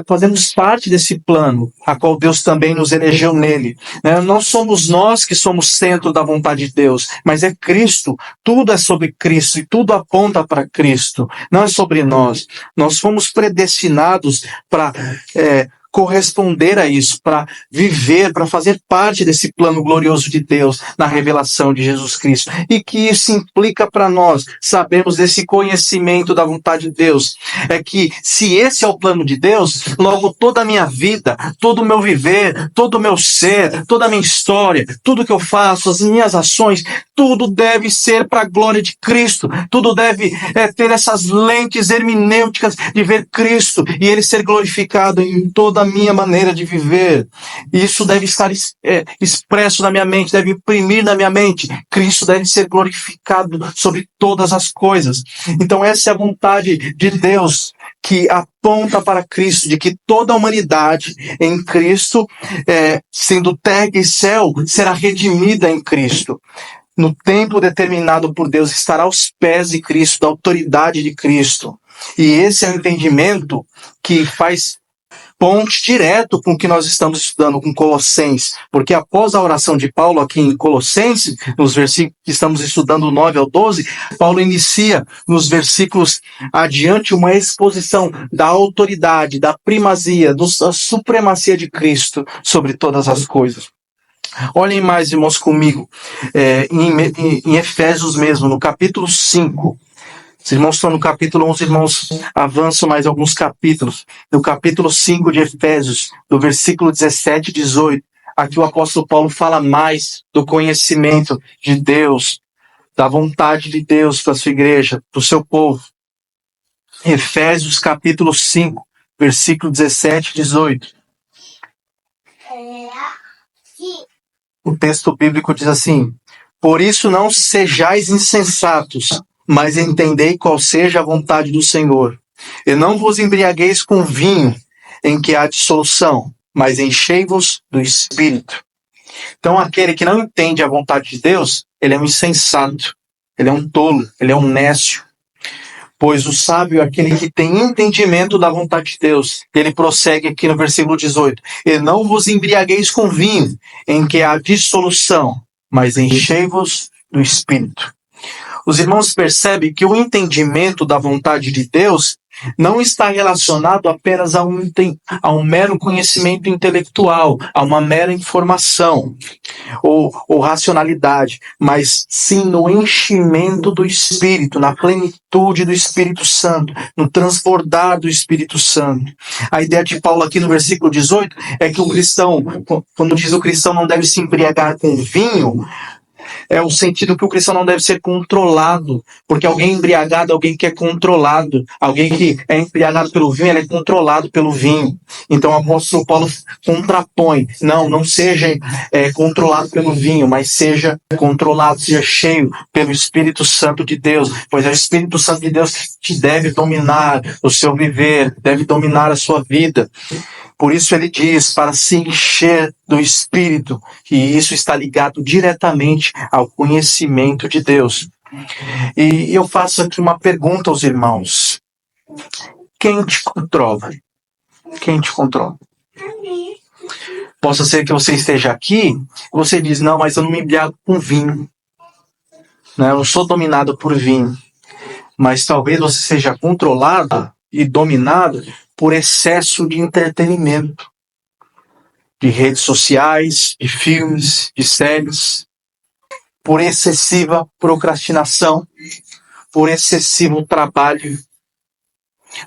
Speaker 1: fazemos parte desse plano, a qual Deus também nos elegeu nele. Não somos nós que somos centro da vontade de Deus, mas é Cristo. Tudo é sobre Cristo e tudo aponta para Cristo. Não é sobre nós. Nós fomos predestinados para corresponder a isso, para viver, para fazer parte desse plano glorioso de Deus na revelação de Jesus Cristo. E que isso implica para nós sabermos desse conhecimento da vontade de Deus. É que se esse é o plano de Deus, logo toda a minha vida, todo o meu viver, todo o meu ser, toda a minha história, tudo que eu faço, as minhas ações, tudo deve ser para a glória de Cristo. Tudo deve ter essas lentes hermenêuticas de ver Cristo e Ele ser glorificado em toda a minha maneira de viver. Isso deve estar expresso na minha mente, deve imprimir na minha mente. Cristo deve ser glorificado sobre todas as coisas. Então essa é a vontade de Deus, que aponta para Cristo, de que toda a humanidade em Cristo, sendo terra e céu, será redimida em Cristo. No tempo determinado por Deus, estará aos pés de Cristo, da autoridade de Cristo. E esse é o entendimento que faz ponte direto com o que nós estamos estudando com Colossenses, porque após a oração de Paulo aqui em Colossenses, nos versículos que estamos estudando 9 ao 12, Paulo inicia nos versículos adiante uma exposição da autoridade, da primazia, da supremacia de Cristo sobre todas as coisas. Olhem mais, irmãos, comigo, em Efésios mesmo, no capítulo 5. Os irmãos estão no capítulo 11, irmãos, avançam mais alguns capítulos. No capítulo 5 de Efésios, do versículo 17 e 18, aqui o apóstolo Paulo fala mais do conhecimento de Deus, da vontade de Deus para a sua igreja, para o seu povo. Efésios capítulo 5, versículo 17 e 18. O texto bíblico diz assim: por isso não sejais insensatos, mas entendei qual seja a vontade do Senhor. E não vos embriagueis com vinho, em que há dissolução, mas enchei-vos do Espírito. Então aquele que não entende a vontade de Deus, ele é um insensato, ele é um tolo, ele é um nécio. Pois o sábio é aquele que tem entendimento da vontade de Deus. Ele prossegue aqui no versículo 18. E não vos embriagueis com vinho, em que há dissolução, mas enchei-vos do Espírito. Os irmãos percebem que o entendimento da vontade de Deus não está relacionado apenas a um mero conhecimento intelectual, a uma mera informação ou racionalidade, mas sim no enchimento do Espírito, na plenitude do Espírito Santo, no transbordar do Espírito Santo. A ideia de Paulo aqui no versículo 18 é que o cristão, quando diz o cristão não deve se embriagar com vinho, é o sentido que o cristão não deve ser controlado, porque alguém embriagado é alguém que é controlado. Alguém que é embriagado pelo vinho, ele é controlado pelo vinho. Então o apóstolo Paulo contrapõe. Não seja controlado pelo vinho, mas seja controlado, seja cheio pelo Espírito Santo de Deus, pois é o Espírito Santo de Deus que deve dominar o seu viver, deve dominar a sua vida. Por isso ele diz, para se encher do Espírito, e isso está ligado diretamente ao conhecimento de Deus. E eu faço aqui uma pergunta aos irmãos. Quem te controla? Quem te controla? Possa ser que você esteja aqui, e você diz, não, mas eu não me embriago com vinho. Eu não sou dominado por vinho. Mas talvez você seja controlado e dominado por excesso de entretenimento, de redes sociais, de filmes, de séries, por excessiva procrastinação, por excessivo trabalho,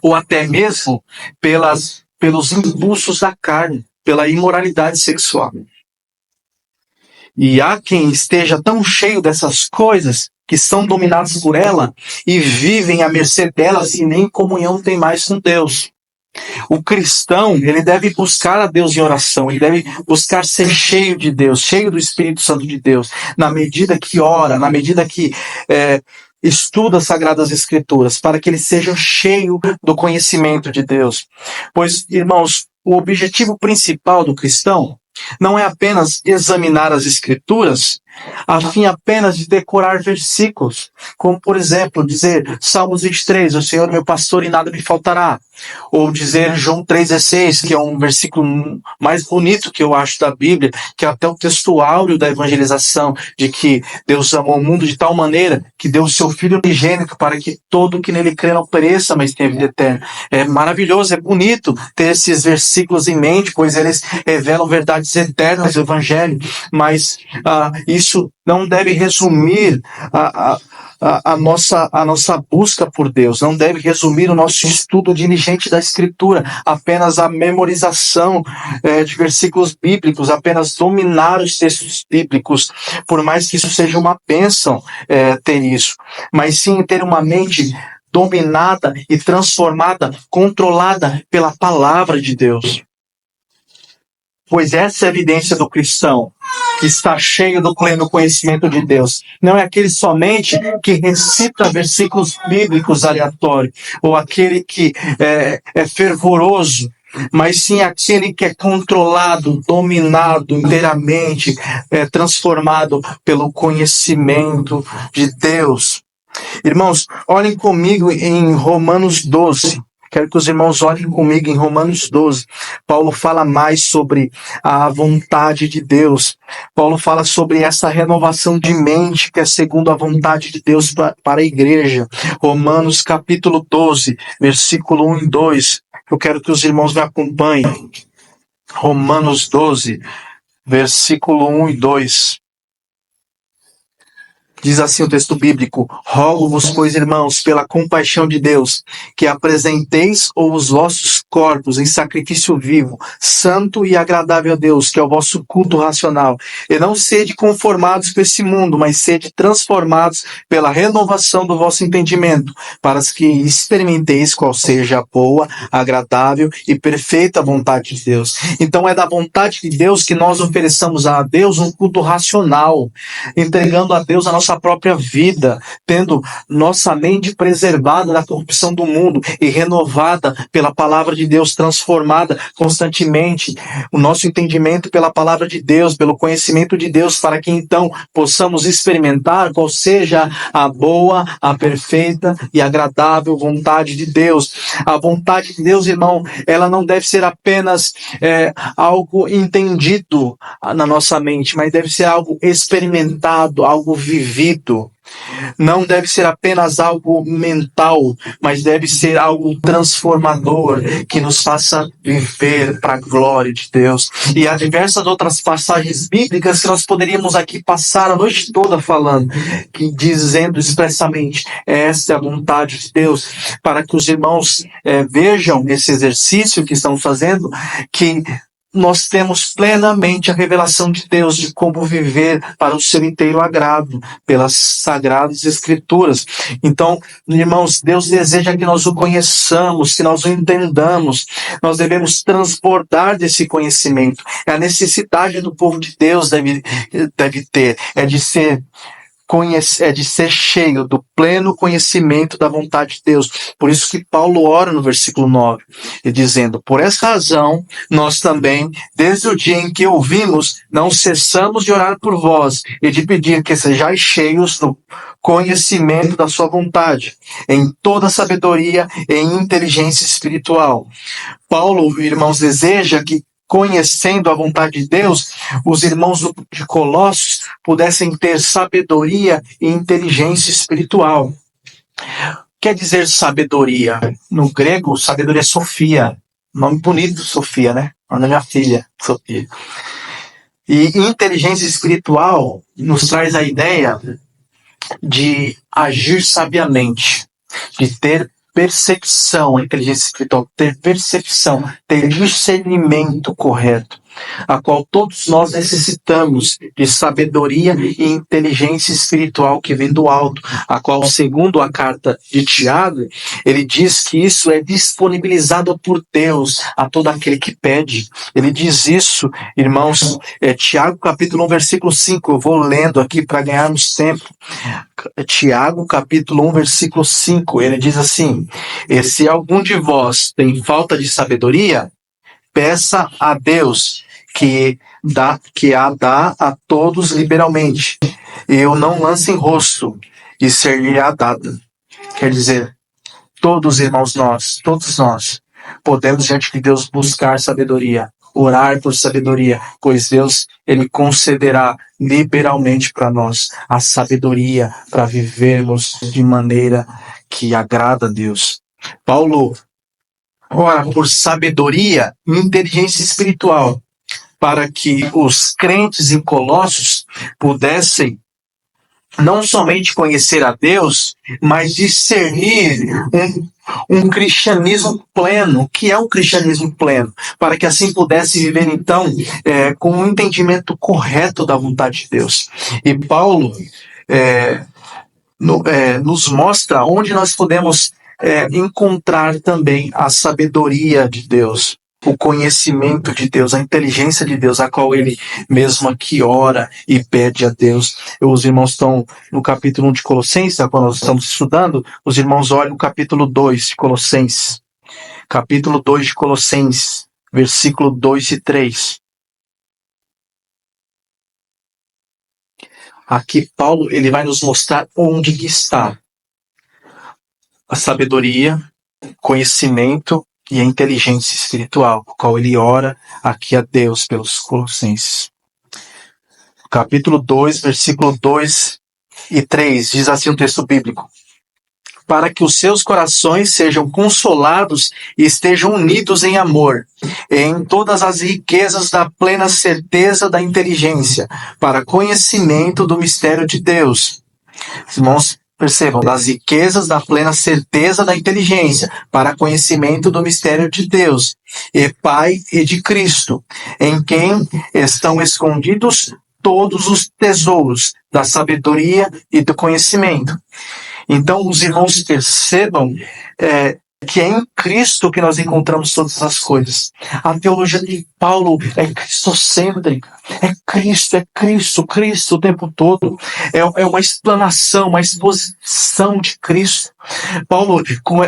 Speaker 1: ou até mesmo pelos impulsos da carne, pela imoralidade sexual. E há quem esteja tão cheio dessas coisas, que são dominados por ela, e vivem à mercê delas e nem comunhão tem mais com Deus. O cristão, ele deve buscar a Deus em oração, ele deve buscar ser cheio de Deus, cheio do Espírito Santo de Deus, na medida que ora, na medida que estuda as Sagradas Escrituras, para que ele seja cheio do conhecimento de Deus. Pois, irmãos, o objetivo principal do cristão não é apenas examinar as Escrituras, a fim apenas de decorar versículos, como por exemplo, dizer Salmos 23, o Senhor é meu pastor e nada me faltará, ou dizer João 3,16, que é um versículo mais bonito que eu acho da Bíblia, que é até o texto áureo da evangelização, de que Deus amou o mundo de tal maneira que deu o seu Filho unigênito para que todo que nele crê não pereça, mas tenha vida eterna. É maravilhoso, é bonito ter esses versículos em mente, pois eles revelam verdades eternas do Evangelho, mas isso não deve resumir a nossa busca por Deus, não deve resumir o nosso estudo diligente da Escritura, apenas a memorização de versículos bíblicos, apenas dominar os textos bíblicos, por mais que isso seja uma bênção ter isso, mas sim ter uma mente dominada e transformada, controlada pela palavra de Deus. Pois essa é a evidência do cristão, que está cheio do pleno conhecimento de Deus. Não é aquele somente que recita versículos bíblicos aleatórios, ou aquele que é fervoroso, mas sim aquele que é controlado, dominado inteiramente, transformado pelo conhecimento de Deus. Irmãos, olhem comigo em Romanos 12. Quero que os irmãos olhem comigo em Romanos 12. Paulo fala mais sobre a vontade de Deus. Paulo fala sobre essa renovação de mente que é segundo a vontade de Deus para a igreja. Romanos capítulo 12, versículo 1 e 2. Eu quero que os irmãos me acompanhem. Romanos 12, versículo 1 e 2. Diz assim o texto bíblico: rogo-vos, pois, irmãos, pela compaixão de Deus, que apresenteis os vossos corpos em sacrifício vivo, santo e agradável a Deus, que é o vosso culto racional. E não sede conformados com esse mundo, mas sede transformados pela renovação do vosso entendimento, para que experimenteis qual seja a boa, agradável e perfeita vontade de Deus. Então é da vontade de Deus que nós ofereçamos a Deus um culto racional, entregando a Deus a nossa própria vida, tendo nossa mente preservada da corrupção do mundo e renovada pela palavra de Deus, transformada constantemente, o nosso entendimento pela palavra de Deus, pelo conhecimento de Deus, para que então possamos experimentar qual seja a boa, a perfeita e agradável vontade de Deus. A vontade de Deus, irmão, ela não deve ser apenas algo entendido na nossa mente, mas deve ser algo experimentado, algo vivido. Não deve ser apenas algo mental, mas deve ser algo transformador, que nos faça viver para a glória de Deus. E há diversas outras passagens bíblicas que nós poderíamos aqui passar a noite toda falando, que dizendo expressamente, essa é a vontade de Deus, para que os irmãos vejam esse exercício que estão fazendo, que nós temos plenamente a revelação de Deus de como viver para o seu inteiro agrado, pelas sagradas escrituras. Então, irmãos, Deus deseja que nós o conheçamos, que nós o entendamos. Nós devemos transbordar desse conhecimento. É a necessidade do povo de Deus deve ter, é de ser cheio do pleno conhecimento da vontade de Deus. Por isso que Paulo ora no versículo 9, e dizendo: por essa razão, nós também, desde o dia em que ouvimos, não cessamos de orar por vós e de pedir que sejais cheios do conhecimento da sua vontade, em toda sabedoria e inteligência espiritual. Paulo, irmãos, deseja que, conhecendo a vontade de Deus, os irmãos de Colossos pudessem ter sabedoria e inteligência espiritual. Quer dizer sabedoria? No grego, sabedoria é Sofia. Nome bonito, Sofia, né? O nome da minha filha, Sofia. E inteligência espiritual nos traz a ideia de agir sabiamente, de ter percepção, inteligência espiritual, ter percepção, ter discernimento correto, a qual todos nós necessitamos de sabedoria e inteligência espiritual que vem do alto, a qual, segundo a carta de Tiago, ele diz que isso é disponibilizado por Deus a todo aquele que pede. Ele diz isso, irmãos, Tiago capítulo 1, versículo 5, eu vou lendo aqui para ganharmos tempo. Tiago capítulo 1, versículo 5, ele diz assim: e se algum de vós tem falta de sabedoria, peça a Deus, que a dá a todos liberalmente. Eu não lanço em rosto, e ser-lhe-á dada. Quer dizer, todos nós, podemos diante de Deus buscar sabedoria, orar por sabedoria, pois Deus, Ele concederá liberalmente para nós a sabedoria para vivermos de maneira que agrada a Deus. Paulo ora por sabedoria e inteligência espiritual, para que os crentes em Colossos pudessem não somente conhecer a Deus, mas discernir um cristianismo pleno. O que é um cristianismo pleno? Para que assim pudesse viver, então, com um entendimento correto da vontade de Deus. E Paulo nos mostra onde nós podemos encontrar também a sabedoria de Deus, o conhecimento de Deus, a inteligência de Deus, a qual ele mesmo aqui ora e pede a Deus. Os irmãos estão no capítulo 1 de Colossenses, quando nós estamos estudando, os irmãos olham o capítulo 2 de Colossenses. Capítulo 2 de Colossenses, versículo 2 e 3. Aqui Paulo ele vai nos mostrar onde que está a sabedoria, conhecimento e a inteligência espiritual, o qual ele ora aqui a Deus pelos colossenses. Capítulo 2, versículo 2 e 3, diz assim o texto bíblico: para que os seus corações sejam consolados e estejam unidos em amor, em todas as riquezas da plena certeza da inteligência, para conhecimento do mistério de Deus. Irmãos, percebam, das riquezas da plena certeza da inteligência, para conhecimento do mistério de Deus, e Pai e de Cristo, em quem estão escondidos todos os tesouros da sabedoria e do conhecimento. Então, os irmãos percebam que é em Cristo que nós encontramos todas as coisas. A teologia de Paulo é cristocêntrica. É Cristo o tempo todo. É uma explanação, uma exposição de Cristo. Paulo,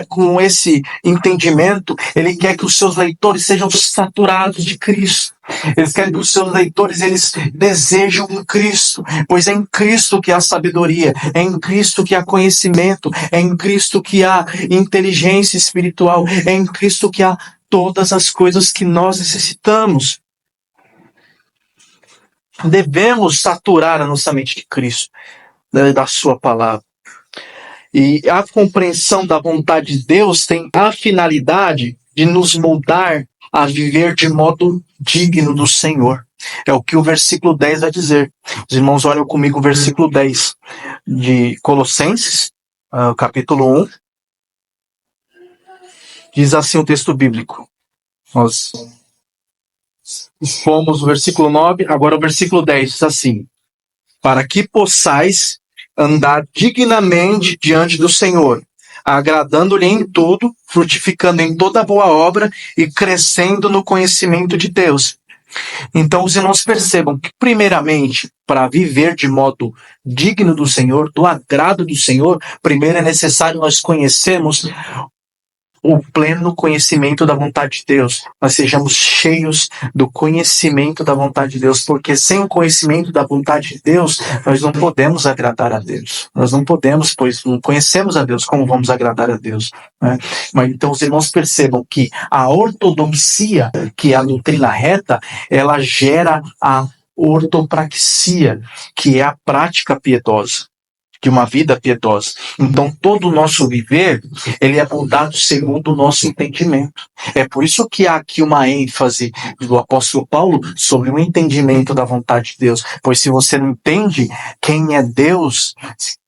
Speaker 1: com esse entendimento, ele quer que os seus leitores sejam saturados de Cristo. Eles querem que os seus leitores eles desejam em Cristo, pois é em Cristo que há sabedoria, é em Cristo que há conhecimento, é em Cristo que há inteligência espiritual, é em Cristo que há todas as coisas que nós necessitamos. Devemos saturar a nossa mente de Cristo, da sua palavra. E a compreensão da vontade de Deus tem a finalidade de nos moldar a viver de modo digno do Senhor. É o que o versículo 10 vai dizer. Os irmãos olham comigo o versículo 10 de Colossenses, capítulo 1. Diz assim o texto bíblico. Nós fomos no versículo 9, agora o versículo 10 diz assim: para que possais andar dignamente diante do Senhor, agradando-lhe em tudo, frutificando em toda boa obra e crescendo no conhecimento de Deus. Então os irmãos percebam que, primeiramente, para viver de modo digno do Senhor, do agrado do Senhor, primeiro é necessário nós conhecermos o pleno conhecimento da vontade de Deus. Nós sejamos cheios do conhecimento da vontade de Deus, porque sem o conhecimento da vontade de Deus, nós não podemos agradar a Deus. Nós não podemos, pois não conhecemos a Deus, como vamos agradar a Deus, né? Mas então os irmãos percebam que a ortodoxia, que é a doutrina reta, ela gera a ortopraxia, que é a prática piedosa, de uma vida piedosa. Então, todo o nosso viver, ele é moldado segundo o nosso entendimento. É por isso que há aqui uma ênfase do apóstolo Paulo sobre o entendimento da vontade de Deus. Pois se você não entende quem é Deus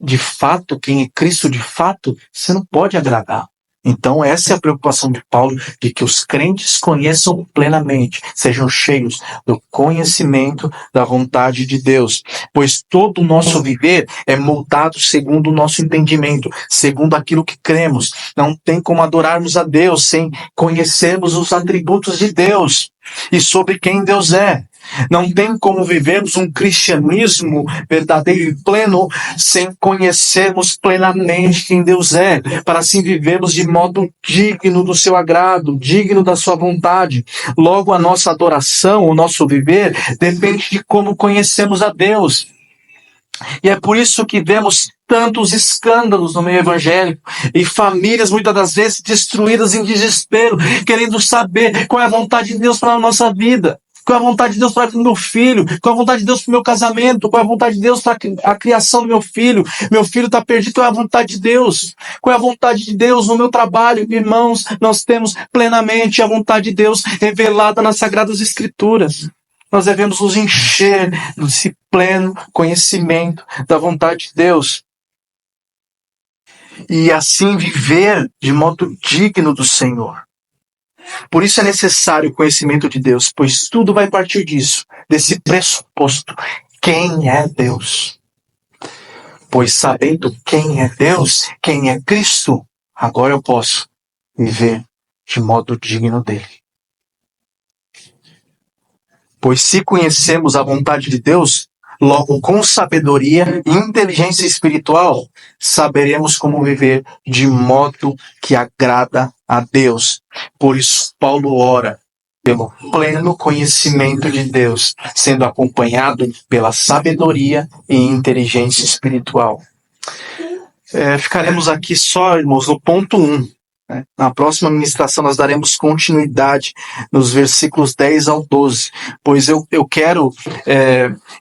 Speaker 1: de fato, quem é Cristo de fato, você não pode agradar. Então essa é a preocupação de Paulo, de que os crentes conheçam plenamente, sejam cheios do conhecimento da vontade de Deus, pois todo o nosso viver é moldado segundo o nosso entendimento, segundo aquilo que cremos. Não tem como adorarmos a Deus sem conhecermos os atributos de Deus e sobre quem Deus é. Não tem como vivermos um cristianismo verdadeiro e pleno sem conhecermos plenamente quem Deus é, para assim vivermos de modo digno do seu agrado, digno da sua vontade. Logo, a nossa adoração, o nosso viver, depende de como conhecemos a Deus. E é por isso que vemos tantos escândalos no meio evangélico e famílias muitas das vezes destruídas em desespero, querendo saber qual é a vontade de Deus para a nossa vida. Qual é a vontade de Deus para o meu filho? Qual é a vontade de Deus para o meu casamento? Qual é a vontade de Deus para a criação do meu filho? Meu filho está perdido, qual é a vontade de Deus? Qual é a vontade de Deus no meu trabalho? Irmãos, nós temos plenamente a vontade de Deus revelada nas Sagradas Escrituras. Nós devemos nos encher desse pleno conhecimento da vontade de Deus. E assim viver de modo digno do Senhor. Por isso é necessário o conhecimento de Deus, pois tudo vai partir disso, desse pressuposto. Quem é Deus? Pois sabendo quem é Deus, quem é Cristo, agora eu posso viver de modo digno dele. Pois se conhecemos a vontade de Deus, logo com sabedoria e inteligência espiritual, saberemos como viver de modo que agrada a Deus. Por isso Paulo ora pelo pleno conhecimento de Deus, sendo acompanhado pela sabedoria e inteligência espiritual. Ficaremos aqui só, irmãos, no ponto 1. Na próxima ministração nós daremos continuidade nos versículos 10 ao 12, pois eu quero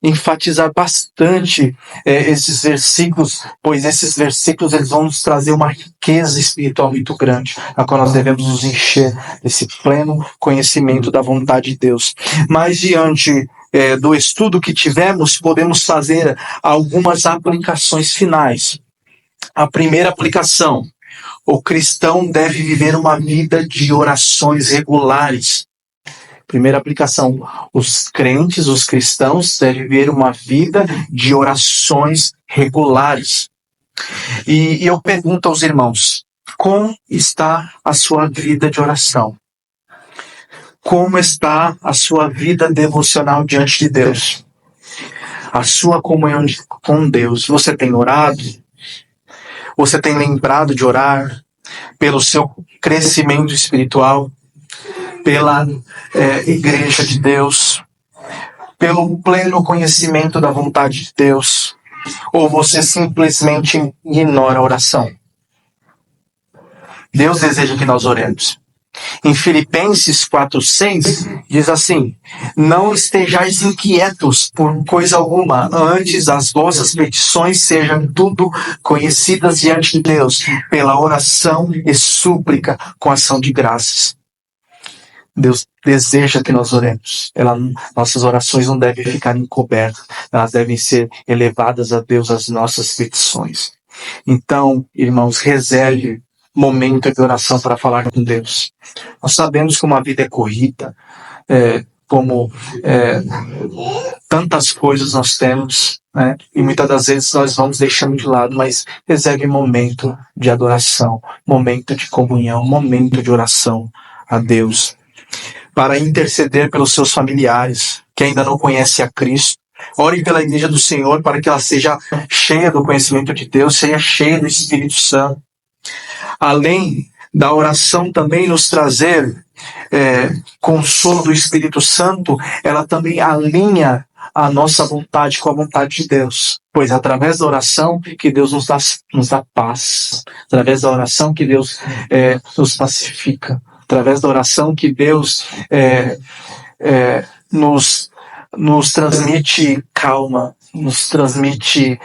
Speaker 1: enfatizar bastante esses versículos, pois esses versículos eles vão nos trazer uma riqueza espiritual muito grande, a qual nós devemos nos encher desse pleno conhecimento da vontade de Deus. Mas diante do estudo que tivemos, podemos fazer algumas aplicações finais. A primeira aplicação: o cristão deve viver uma vida de orações regulares. Primeira aplicação: os crentes, os cristãos, devem viver uma vida de orações regulares. E eu pergunto aos irmãos: como está a sua vida de oração? Como está a sua vida devocional diante de Deus? A sua comunhão com Deus? Você tem orado? Você tem lembrado de orar pelo seu crescimento espiritual, pela igreja de Deus, pelo pleno conhecimento da vontade de Deus? Ou você simplesmente ignora a oração? Deus deseja que nós oremos. Em Filipenses 4:6 diz assim: não estejais inquietos por coisa alguma, antes as vossas petições sejam tudo conhecidas diante de Deus, pela oração e súplica com ação de graças. Deus deseja que nós oremos. Nossas orações não devem ficar encobertas, elas devem ser elevadas a Deus, as nossas petições. Então, irmãos, reserve momento de oração para falar com Deus. Nós sabemos que uma vida é corrida, tantas coisas nós temos, e muitas das vezes nós vamos deixando de lado, mas reserve momento de adoração, momento de comunhão, momento de oração a Deus, para interceder pelos seus familiares que ainda não conhecem a Cristo. Ore pela igreja do Senhor para que ela seja cheia do conhecimento de Deus, seja cheia do Espírito Santo. Além da oração também nos trazer consolo do Espírito Santo, ela também alinha a nossa vontade com a vontade de Deus. Pois é através da oração que Deus nos dá paz. Através da oração que Deus nos pacifica. Através da oração que Deus nos transmite calma, nos transmite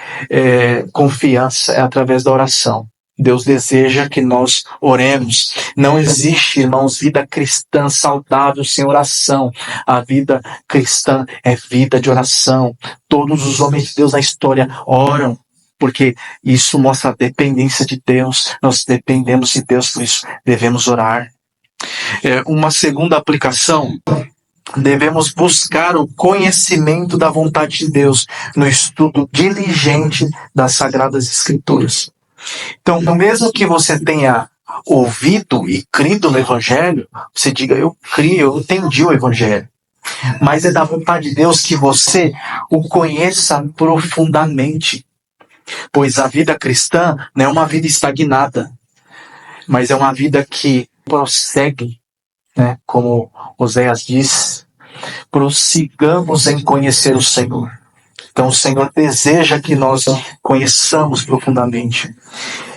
Speaker 1: confiança. É através da oração. Deus deseja que nós oremos. Não existe, irmãos, vida cristã saudável sem oração. A vida cristã é vida de oração. Todos os homens de Deus na história oram, porque isso mostra a dependência de Deus. Nós dependemos de Deus, por isso devemos orar. Uma segunda aplicação: devemos buscar o conhecimento da vontade de Deus no estudo diligente das Sagradas Escrituras. Então, mesmo que você tenha ouvido e crido no Evangelho, você diga: eu creio, eu entendi o Evangelho. mas é da vontade de Deus que você o conheça profundamente. Pois a vida cristã não é uma vida estagnada, mas é uma vida que prossegue, né? Como Oséias diz, prossigamos em conhecer o Senhor. Então o Senhor deseja que nós conheçamos profundamente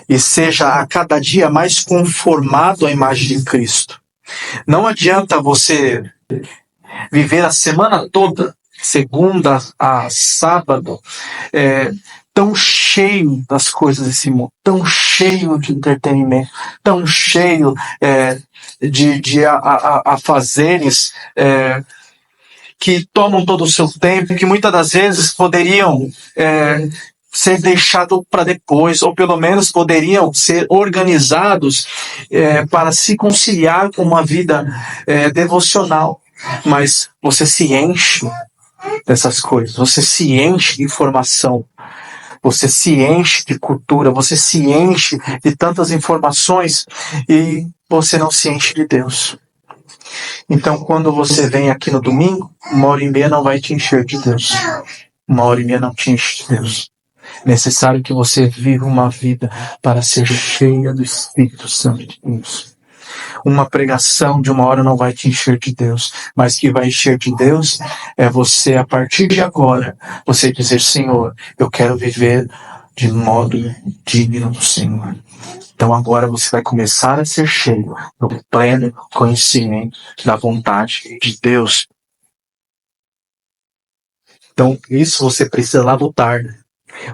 Speaker 1: e seja a cada dia mais conformado à imagem de Cristo. Não adianta você viver a semana toda, segunda a sábado, tão cheio das coisas desse mundo, tão cheio de entretenimento, tão cheio de afazeres que tomam todo o seu tempo, que muitas das vezes poderiam ser deixados para depois, ou pelo menos poderiam ser organizados para se conciliar com uma vida devocional. Mas você se enche dessas coisas, você se enche de informação, você se enche de cultura, você se enche de tantas informações e você não se enche de Deus. Então, quando você vem aqui no domingo, 1h30 não vai te encher de Deus. 1h30 não te enche de Deus. É necessário que você viva uma vida para ser cheia do Espírito Santo de Deus. Uma pregação de 1 hora não vai te encher de Deus, mas que vai encher de Deus é você, a partir de agora, você dizer: Senhor, eu quero viver de modo digno do Senhor. Então agora você vai começar a ser cheio do pleno conhecimento da vontade de Deus. Então isso você precisa labutar.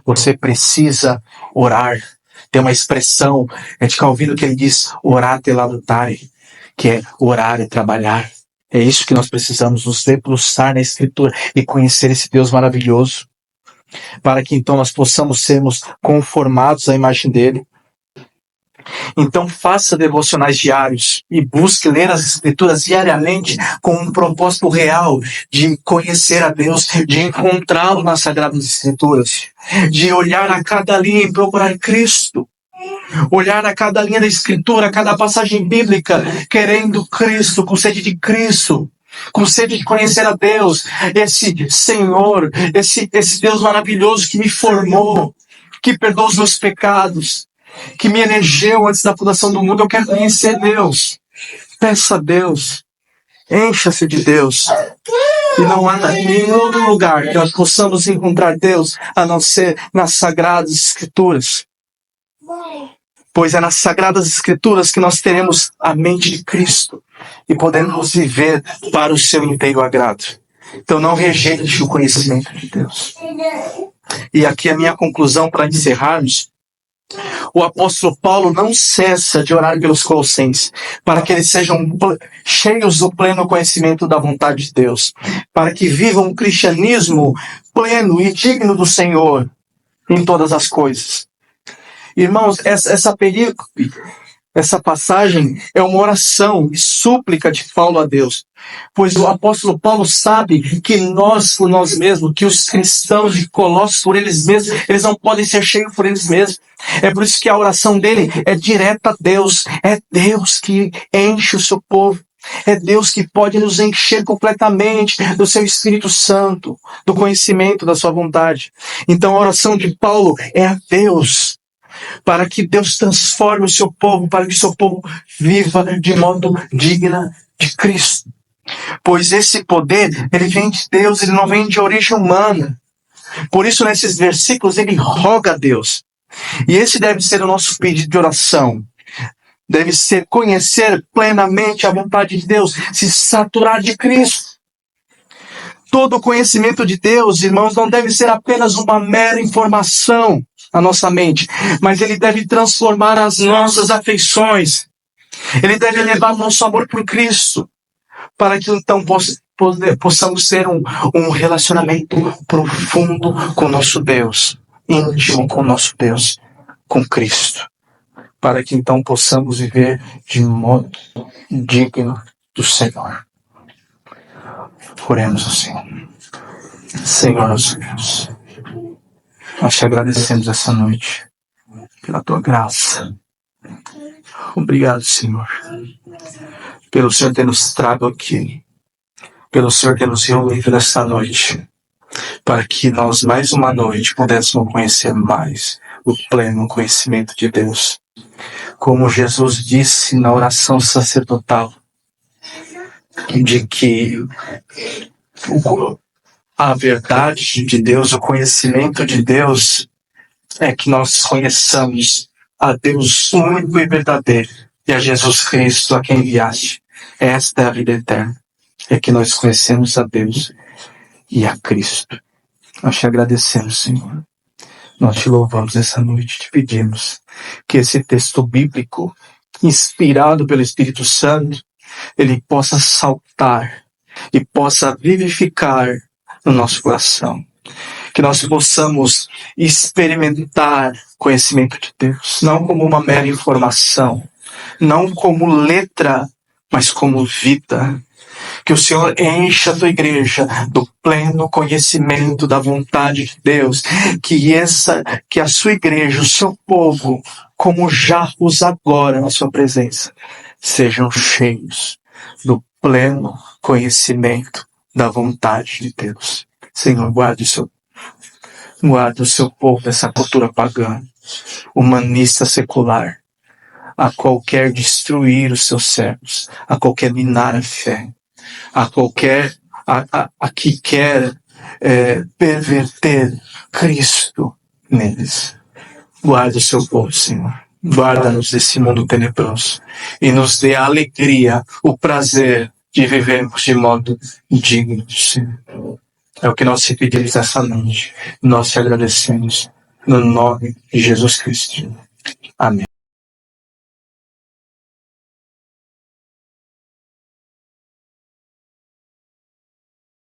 Speaker 1: Você precisa orar. Tem uma expressão, a gente fica ouvindo que ele diz orar e labutar, que é orar e trabalhar. É isso que nós precisamos, nos debruçar na Escritura e conhecer esse Deus maravilhoso, para que então nós possamos sermos conformados à imagem dele. Então faça devocionais diários e busque ler as Escrituras diariamente com um propósito real de conhecer a Deus, de encontrá-lo nas Sagradas Escrituras, de olhar a cada linha e procurar Cristo. Olhar a cada linha da Escritura, a cada passagem bíblica, querendo Cristo, com sede de Cristo, com sede de conhecer a Deus, esse Senhor, esse Deus maravilhoso que me formou, que perdoa os meus pecados, que me elegeu antes da fundação do mundo. Eu quero conhecer Deus. Peça a Deus. Encha-se de Deus. E não há nenhum outro lugar que nós possamos encontrar Deus a não ser nas Sagradas Escrituras. Pois é nas Sagradas Escrituras que nós teremos a mente de Cristo e podemos viver para o seu inteiro agrado. Então não rejeite o conhecimento de Deus. E aqui a minha conclusão para encerrarmos. O apóstolo Paulo não cessa de orar pelos colossenses, para que eles sejam cheios do pleno conhecimento da vontade de Deus, para que vivam um cristianismo pleno e digno do Senhor em todas as coisas. Irmãos, essa passagem é uma oração e súplica de Paulo a Deus, pois o apóstolo Paulo sabe que nós, por nós mesmos, que os cristãos de Colossos, por eles mesmos, eles não podem ser cheios por eles mesmos. É por isso que a oração dele é direta a Deus. É Deus que enche o seu povo. É Deus que pode nos encher completamente do seu Espírito Santo, do conhecimento da sua vontade. Então a oração de Paulo é a Deus, para que Deus transforme o seu povo, para que o seu povo viva de modo digno de Cristo. Pois esse poder, ele vem de Deus, ele não vem de origem humana. Por isso, nesses versículos, ele roga a Deus. E esse deve ser o nosso pedido de oração. Deve ser conhecer plenamente a vontade de Deus, se saturar de Cristo. Todo o conhecimento de Deus, irmãos, não deve ser apenas uma mera informação na nossa mente, mas ele deve transformar as nossas afeições. Ele deve elevar o nosso amor por Cristo, para que então possamos ter um relacionamento profundo com nosso Deus, íntimo com nosso Deus, com Cristo, para que então possamos viver de modo digno do Senhor. Oremos assim. Senhor nosso Deus, nós te agradecemos essa noite pela tua graça. Obrigado, Senhor, pelo Senhor ter nos trago aqui pelo Senhor ter nos reunido nesta noite, para que nós, mais uma noite, pudéssemos conhecer mais o pleno conhecimento de Deus. Como Jesus disse na oração sacerdotal, de que a verdade de Deus, o conhecimento de Deus, é que nós conheçamos a Deus único e verdadeiro, e a Jesus Cristo, a quem enviaste. Esta é a vida eterna, é que nós conhecemos a Deus e a Cristo. Nós te agradecemos, Senhor. Nós te louvamos essa noite, te pedimos que esse texto bíblico, inspirado pelo Espírito Santo, ele possa saltar e possa vivificar no nosso coração. Que nós possamos experimentar conhecimento de Deus, não como uma mera informação, não como letra, mas como vida. Que o Senhor encha a tua igreja do pleno conhecimento da vontade de Deus. Que a sua igreja, o seu povo, como jarros agora na sua presença, sejam cheios do pleno conhecimento da vontade de Deus. Senhor, guarde o seu povo dessa cultura pagã, humanista secular, a qualquer destruir os seus servos, a qualquer minar a fé, a que quer perverter Cristo neles. Guarda o seu povo, Senhor. Guarda-nos desse mundo tenebroso e nos dê a alegria, o prazer de vivermos de modo digno, Senhor. É o que nós te pedimos essa noite. Nós te agradecemos no nome de Jesus Cristo. Amém.